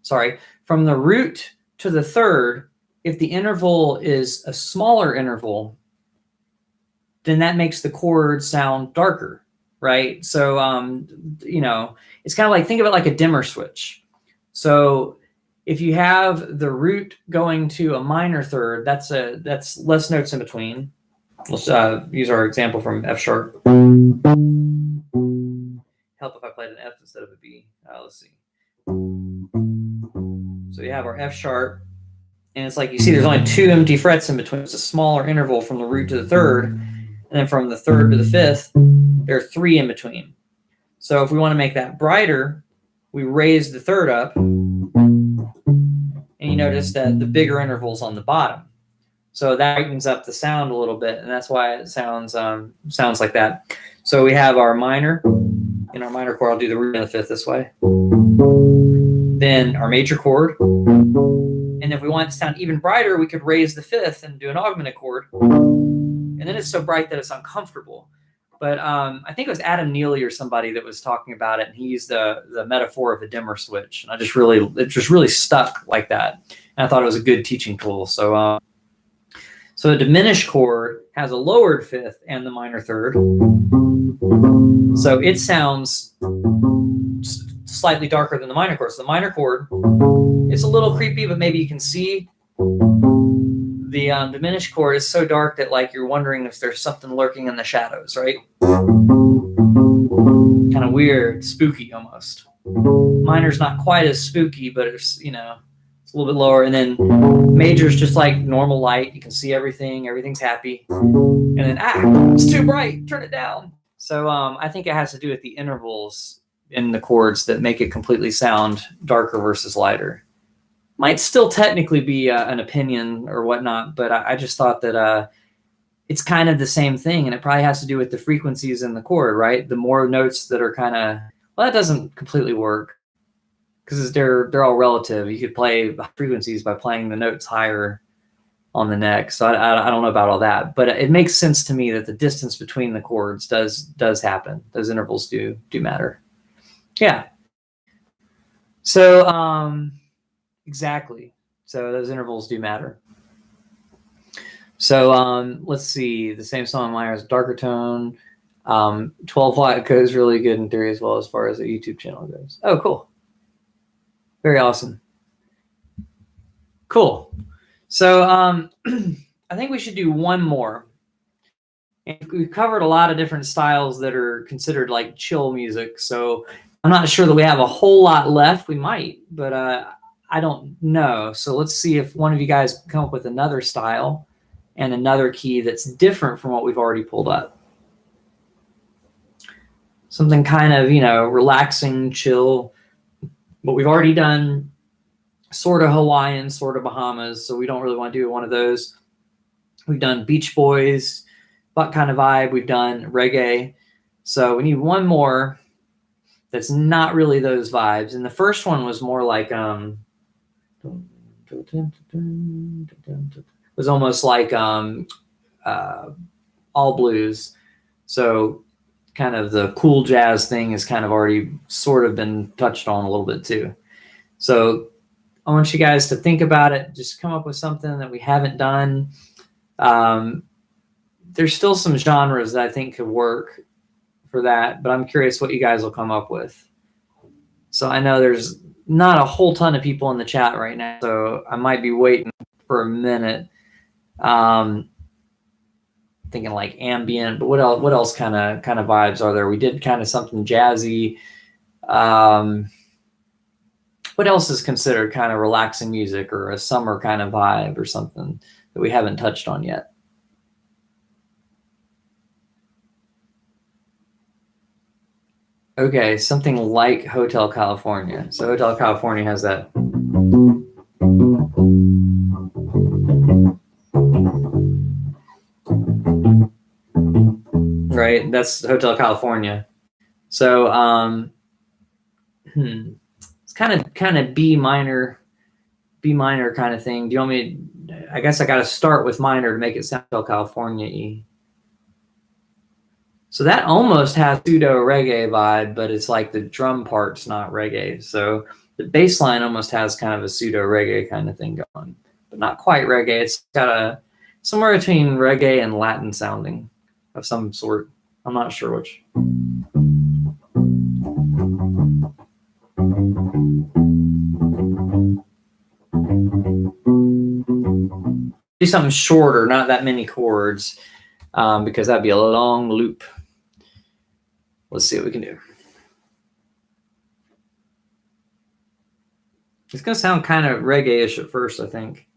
sorry, from the root to the third, if the interval is a smaller interval, then that makes the chord sound darker, right? So, you know, it's kind of like, think of it like a dimmer switch. So if you have the root going to a minor third, that's less notes in between. Let's use our example from F sharp. Help if I played an F instead of a B. Let's see. So you have our F sharp, and it's like you see there's only 2 empty frets in between. It's a smaller interval from the root to the third, and then from the third to the fifth, there are 3 in between. So if we want to make that brighter, we raise the third up, and you notice that the bigger interval's on the bottom. So that brightens up the sound a little bit, and that's why it sounds like that. So we have our minor. In our minor chord, I'll do the root and the fifth this way. Then our major chord. And if we want it to sound even brighter, we could raise the fifth and do an augmented chord. And then it's so bright that it's uncomfortable. But I think it was Adam Neely or somebody that was talking about it, and he used the metaphor of a dimmer switch. And it just really stuck like that. And I thought it was a good teaching tool. So a diminished chord has a lowered fifth and the minor third. So it sounds slightly darker than the minor chord. So the minor chord, it's a little creepy, but maybe you can see the diminished chord is so dark that like you're wondering if there's something lurking in the shadows, right? Kind of weird, spooky almost. Minor's not quite as spooky, but it's, you know, a little bit lower. And then major is just like normal light. You can see everything. Everything's happy. And then, it's too bright. Turn it down. So I think it has to do with the intervals in the chords that make it completely sound darker versus lighter. Might still technically be an opinion or whatnot, but I just thought that it's kind of the same thing, and it probably has to do with the frequencies in the chord, right? The more notes that are kind of, well, that doesn't completely work because they're all relative. You could play frequencies by playing the notes higher on the neck. So I don't know about all that, but it makes sense to me that the distance between the chords does happen. Those intervals do matter. Yeah. So exactly. So those intervals do matter. So let's see. The same song minor as darker tone. 12 watt goes really good in theory as well as far as the YouTube channel goes. Oh, cool. Very awesome. Cool. So I think we should do one more. And we've covered a lot of different styles that are considered like chill music. So I'm not sure that we have a whole lot left. We might, but I don't know. So let's see if one of you guys can come up with another style and another key that's different from what we've already pulled up. Something kind of, relaxing, chill. But we've already done sort of Hawaiian, sort of Bahamas, so we don't really want to do one of those. We've done Beach Boys, that kind of vibe. We've done reggae. So we need one more that's not really those vibes. And the first one was more like was almost like all blues. So kind of the cool jazz thing has kind of already sort of been touched on a little bit too. So I want you guys to think about it. Just come up with something that we haven't done. There's still some genres that I think could work for that, but I'm curious what you guys will come up with. So I know there's not a whole ton of people in the chat right now, so I might be waiting for a minute. Thinking like ambient, but what else kind of vibes are there? We did kind of something jazzy. What else is considered kind of relaxing music or a summer kind of vibe or something that we haven't touched on yet? Okay, something like Hotel California. So Hotel California has that. Right, that's Hotel California. So it's kind of B minor kind of thing. Do you want me to, I guess I got to start with minor to make it sound Hotel California E. So that almost has pseudo reggae vibe, but it's like the drum part's not reggae. So the bass line almost has kind of a pseudo reggae kind of thing going, but not quite reggae. It's got a somewhere between reggae and Latin sounding of some sort. I'm not sure which. Do something shorter, not that many chords, because that'd be a long loop. Let's see what we can do. It's going to sound kind of reggae-ish at first, I think.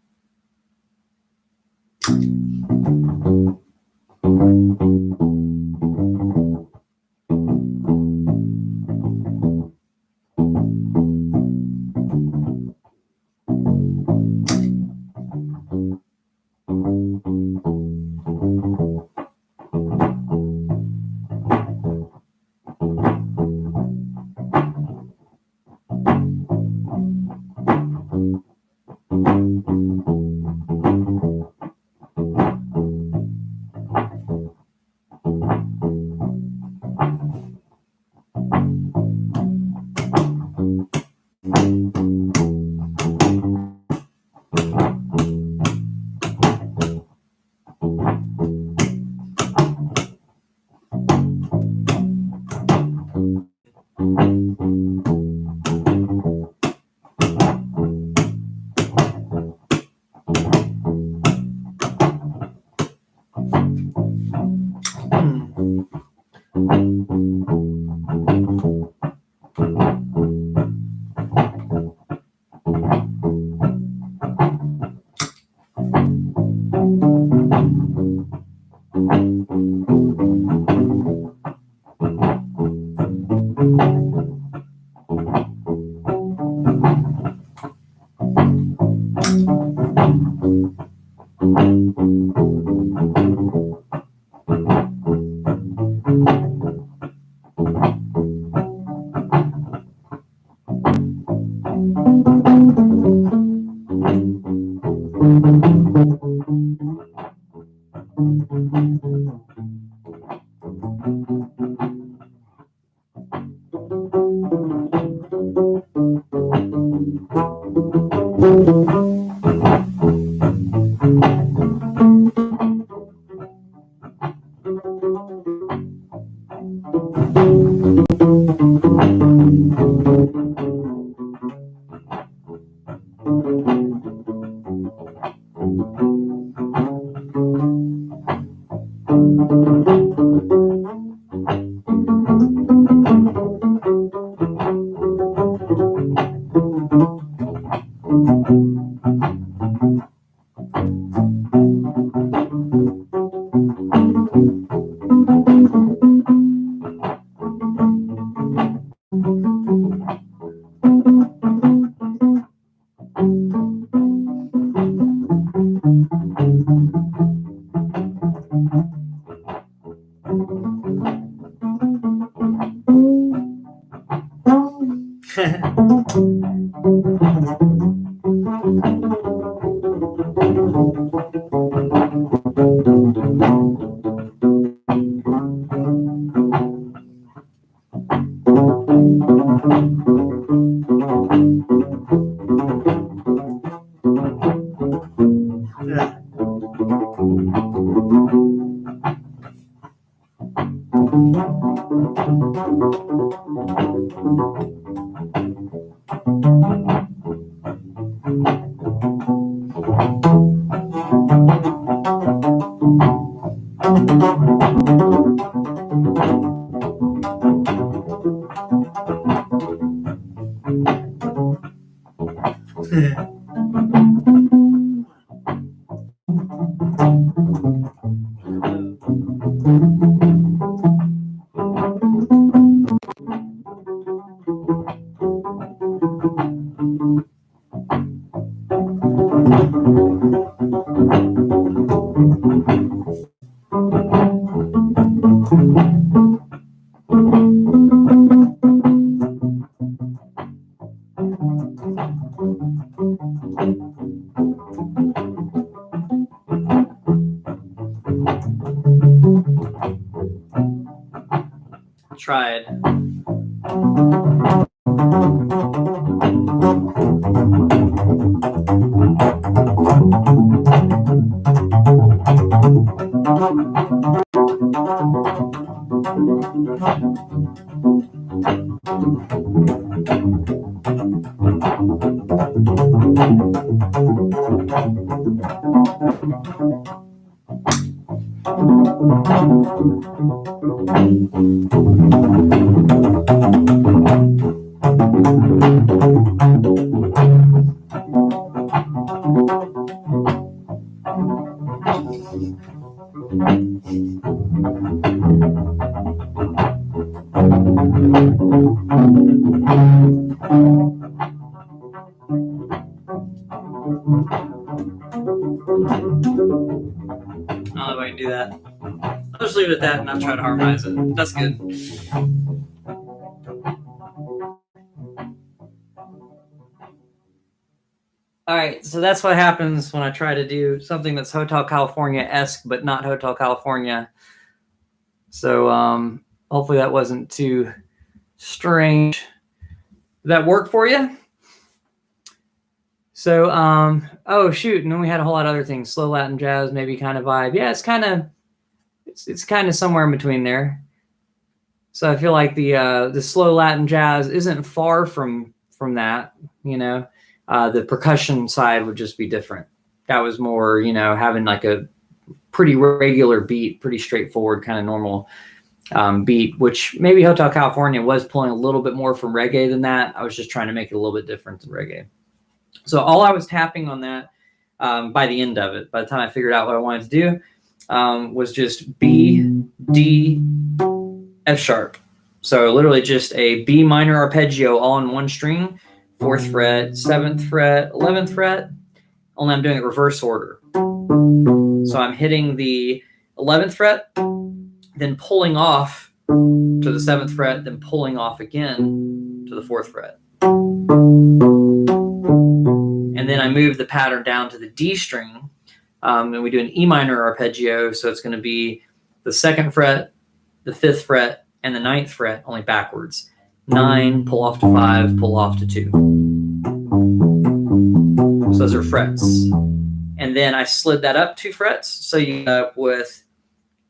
Tried. I don't know if I can do that. I'll just leave it at that and not try to harmonize it. That's good. All right, so that's what happens when I try to do something that's Hotel California-esque, but not Hotel California. So hopefully that wasn't too strange. Did that work for you? So, oh shoot, and then we had a whole lot of other things. Slow Latin jazz, maybe kind of vibe. Yeah, it's kind of somewhere in between there. So I feel like the slow Latin jazz isn't far from that, you know. The percussion side would just be different. That was more, you know, having like a pretty regular beat, pretty straightforward kind of normal beat, which maybe Hotel California was pulling a little bit more from reggae than that. I was just trying to make it a little bit different than reggae. So all I was tapping on that by the end of it, by the time I figured out what I wanted to do, was just B, D, F sharp. So literally just a B minor arpeggio all in one string, 4th fret, 7th fret, 11th fret, only I'm doing it reverse order. So I'm hitting the 11th fret, then pulling off to the 7th fret, then pulling off again to the 4th fret. And then I move the pattern down to the D string, and we do an E minor arpeggio, so it's going to be the 2nd fret, the 5th fret, and the 9th fret, only backwards. 9, pull off to 5, pull off to 2. So those are frets. And then I slid that up 2 frets, so you end up with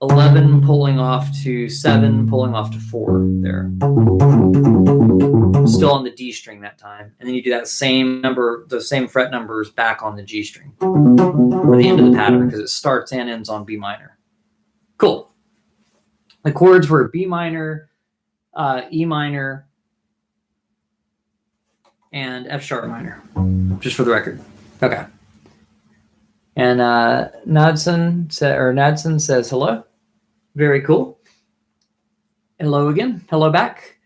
11 pulling off to 7, pulling off to 4 there. Still on the D string that time. And then you do that same number, the same fret numbers back on the G string for the end of the pattern, because it starts and ends on B minor. Cool. The chords were B minor, E minor, and F sharp minor, just for the record. Okay. And Nadson says hello. Very cool. Hello again. Hello back.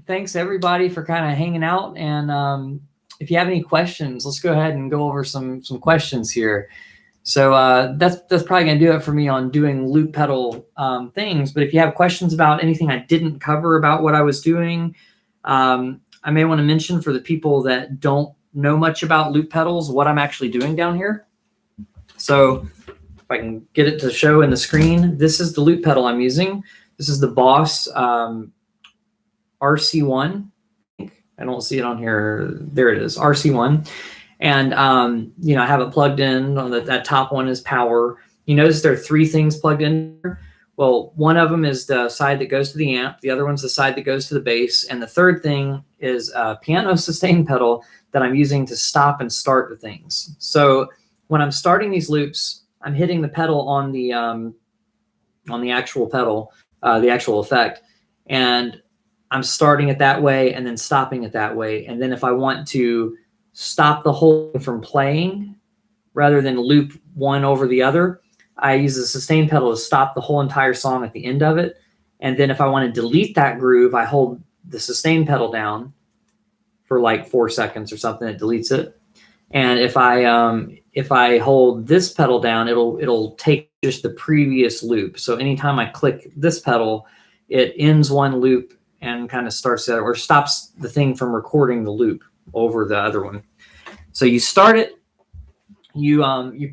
Thanks everybody for kind of hanging out. And if you have any questions, let's go ahead and go over some questions here. So that's probably going to do it for me on doing loop pedal things. But if you have questions about anything I didn't cover about what I was doing, I may want to mention for the people that don't know much about loop pedals what I'm actually doing down here. So if I can get it to show in the screen, this is the loop pedal I'm using. This is the Boss RC1. I don't see it on here. There it is, RC1. And, I have it plugged in. On that top one is power. You notice there are 3 things plugged in here. Well, one of them is the side that goes to the amp. The other one's the side that goes to the bass. And the third thing is a piano sustain pedal that I'm using to stop and start the things. So when I'm starting these loops, I'm hitting the pedal on the actual pedal, the actual effect. And I'm starting it that way and then stopping it that way. And then if I want to stop the whole thing from playing rather than loop one over the other, I use the sustain pedal to stop the whole entire song at the end of it. And then if I want to delete that groove, I hold the sustain pedal down for like 4 seconds or something. It deletes it. And if I hold this pedal down, it'll take just the previous loop. So anytime I click this pedal, it ends one loop and kind of starts that, or stops the thing from recording the loop over the other one. So you start it, you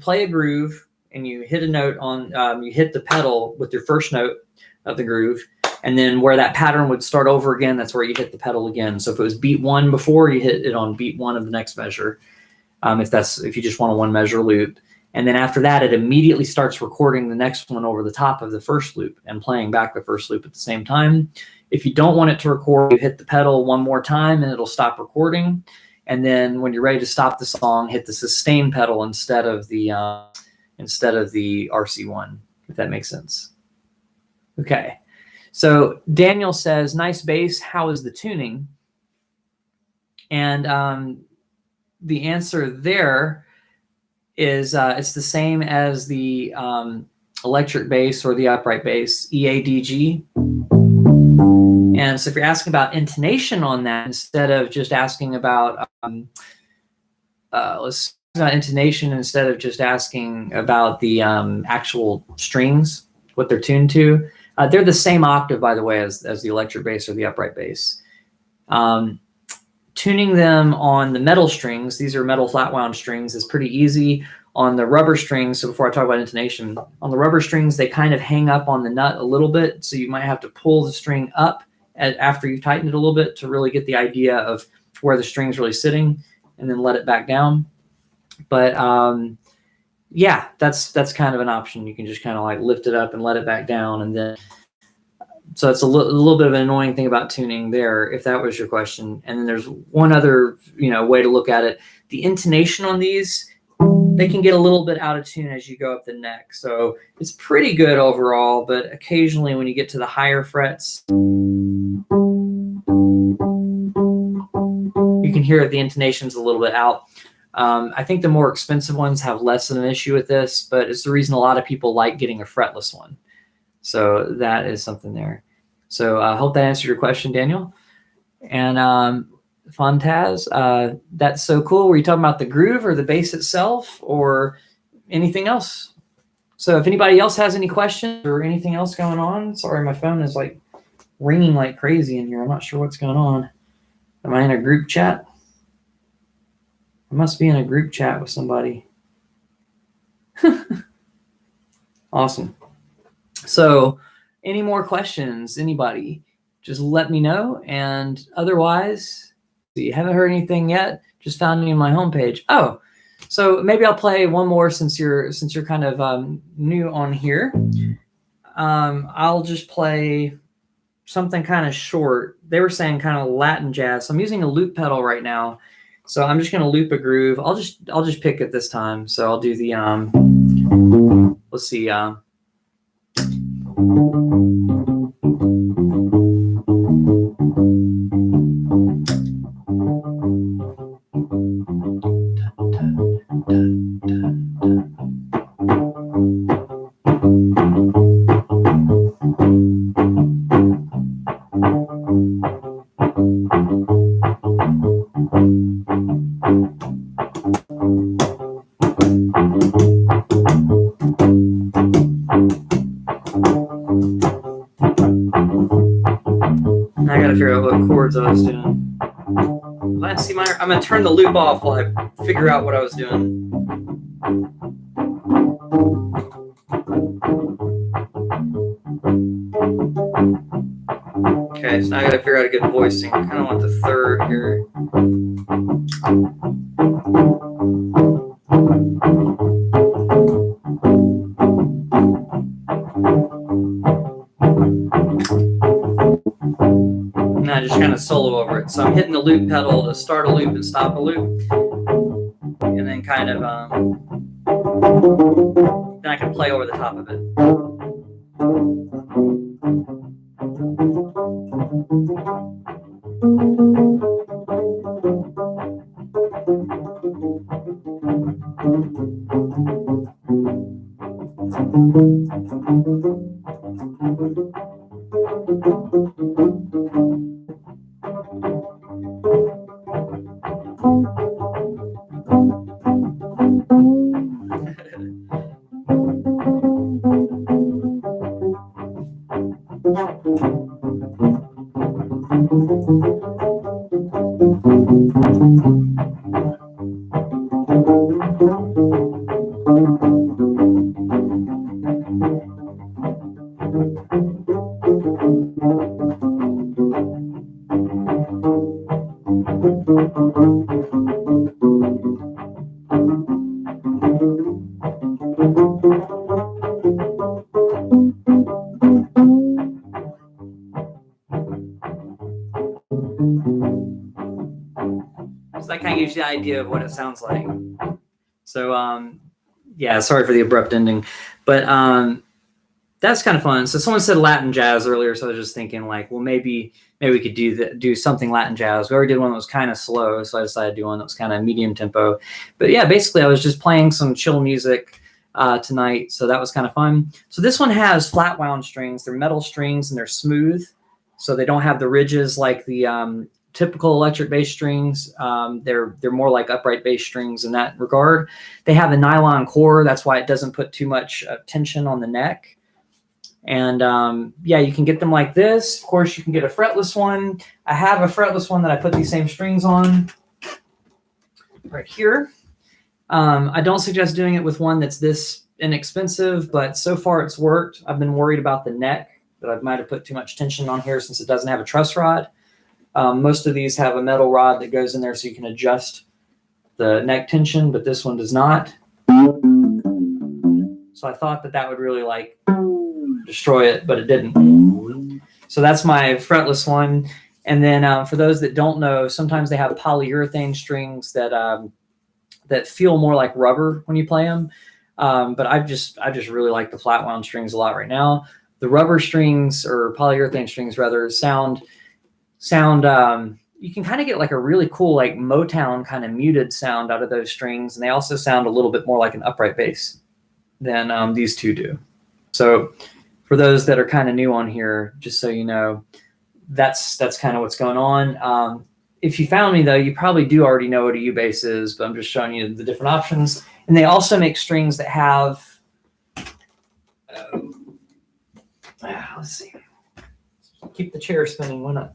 play a groove, and you hit a note on, you hit the pedal with your first note of the groove, and then where that pattern would start over again, that's where you hit the pedal again. So if it was beat 1 before, you hit it on beat 1 of the next measure, if you just want a 1 measure loop. And then after that, it immediately starts recording the next one over the top of the first loop and playing back the first loop at the same time. If you don't want it to record, you hit the pedal 1 more time and it'll stop recording. And then when you're ready to stop the song, hit the sustain pedal instead of the RC1, if that makes sense. Okay. So Daniel says, nice bass. How is the tuning? And the answer there is it's the same as the electric bass or the upright bass, EADG. And so if you're asking about intonation on that, instead of just asking about, let's talk about intonation instead of just asking about the actual strings, what they're tuned to. They're the same octave, by the way, as the electric bass or the upright bass. Tuning them on the metal strings, these are metal flat wound strings, is pretty easy. On the rubber strings, so before I talk about intonation, on the rubber strings, they kind of hang up on the nut a little bit, so you might have to pull the string up after you've tightened it a little bit to really get the idea of where the string's really sitting, and then let it back down. But yeah, that's kind of an option. You can just kind of like lift it up and let it back down, and then so it's a little bit of an annoying thing about tuning there, if that was your question. And then there's one other way to look at it. The intonation on these, they can get a little bit out of tune as you go up the neck. So it's pretty good overall, but occasionally when you get to the higher frets, you can hear the intonation's a little bit out. I think the more expensive ones have less of an issue with this, but it's the reason a lot of people like getting a fretless one. So that is something there. So I hope that answered your question, Daniel. And Fontaz, that's so cool. Were you talking about the groove or the bass itself or anything else? So if anybody else has any questions or anything else going on, sorry, my phone is like ringing like crazy in here. I'm not sure what's going on. Am I in a group chat? I must be in a group chat with somebody. Awesome. So any more questions, anybody, just let me know. And otherwise, if you haven't heard anything yet, just found me on my homepage. Oh, So maybe I'll play one more since you're kind of new on here. I'll just play something kind of short. They were saying kind of Latin jazz. So I'm using a loop pedal right now. So I'm just going to loop a groove. I'll just pick it this time. So I'll do the let's see. I gotta figure out what chords I was doing. Let's see, I'm gonna turn the loop off while I figure out what I was doing. Okay, so now I gotta figure out a good voicing. I kind of want the third here. And I just kind of solo over it. So I'm hitting the loop pedal to start a loop and stop a loop. And then kind of, then I can play over the top of it. So that kind of gives you the idea of what it sounds like. So yeah, sorry for the abrupt ending, but that's kind of fun. So someone said Latin jazz earlier, so I was just thinking like, well, maybe we could do something Latin jazz. We already did one that was kind of slow, so I decided to do one that was kind of medium tempo. But yeah, basically I was just playing some chill music tonight, so that was kind of fun. So this one has flat wound strings. They're metal strings and they're smooth, so they don't have the ridges like the typical electric bass strings. They're more like upright bass strings in that regard. They have a nylon core. That's why it doesn't put too much tension on the neck. And yeah, you can get them like this. Of course, you can get a fretless one. I have a fretless one that I put these same strings on right here. I don't suggest doing it with one that's this inexpensive, but so far it's worked. I've been worried about the neck, that I might have put too much tension on here since it doesn't have a truss rod. Most of these have a metal rod that goes in there so you can adjust the neck tension, but this one does not. So I thought that would really like destroy it, but it didn't. So that's my fretless one. And then for those that don't know, sometimes they have polyurethane strings that that feel more like rubber when you play them. But I just really like the flat wound strings a lot right now. The rubber strings, or polyurethane strings rather, sound you can kind of get like a really cool like Motown kind of muted sound out of those strings, and they also sound a little bit more like an upright bass than these two do. So for those that are kind of new on here, just so you know, that's kind of what's going on. If you found me though, you probably do already know what a U-bass is, but I'm just showing you the different options. And they also make strings that have let's see, keep the chair spinning, why not?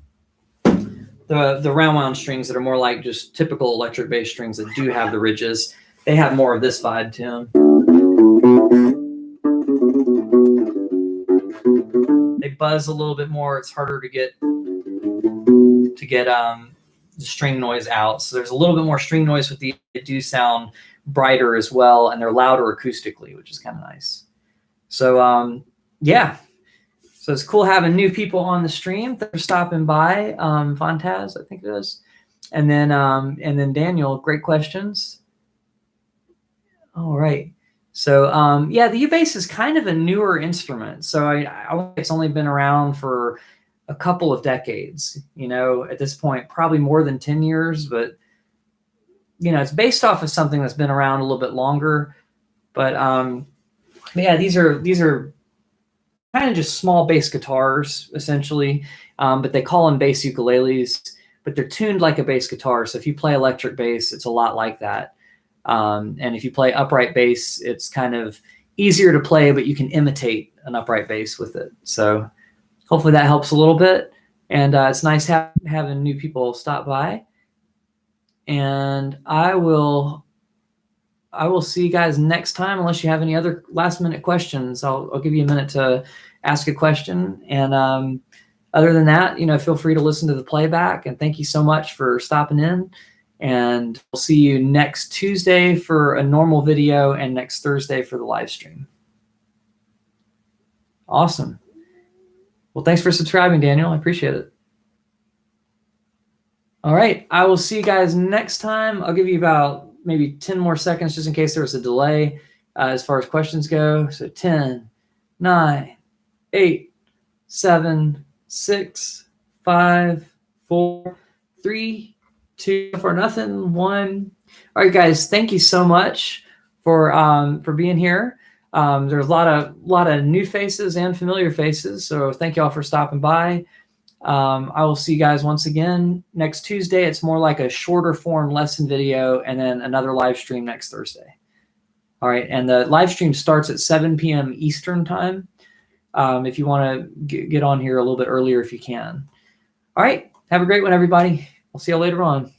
The round wound strings that are more like just typical electric bass strings that do have the ridges, they have more of this vibe to them. They buzz a little bit more. It's harder to get the string noise out. So there's a little bit more string noise with these. They do sound brighter as well, and they're louder acoustically, which is kind of nice. So yeah, so it's cool having new people on the stream. Thanks for stopping by, Fontaz, I think it is, and then Daniel, great questions. All right. So yeah, the U-bass is kind of a newer instrument. So I it's only been around for a couple of decades, you know, at this point, probably more than 10 years, but you know, it's based off of something that's been around a little bit longer. But yeah, these are kind of just small bass guitars essentially, but they call them bass ukuleles, but they're tuned like a bass guitar. So if you play electric bass, it's a lot like that. And if you play upright bass, it's kind of easier to play, but you can imitate an upright bass with it. So hopefully that helps a little bit. And it's nice having new people stop by. And I will see you guys next time, unless you have any other last minute questions. I'll give you a minute to ask a question. And other than that, you know, feel free to listen to the playback. And thank you so much for stopping in. And we'll see you next Tuesday for a normal video and next Thursday for the live stream. Awesome. Well, thanks for subscribing, Daniel. I appreciate it. All right. I will see you guys next time. I'll give you about maybe 10 more seconds just in case there was a delay as far as questions go. So 10, 9, 8, 7, 6, 5, 4, 3, 2, for nothing, 1. All right, guys, thank you so much for being here. There's a lot of new faces and familiar faces, so thank you all for stopping by. I will see you guys once again next Tuesday. It's more like a shorter form lesson video, and then another live stream next Thursday. All right, and the live stream starts at 7 p.m. Eastern time. If you want to get on here a little bit earlier if you can. All right, have a great one, everybody. I'll see you later on.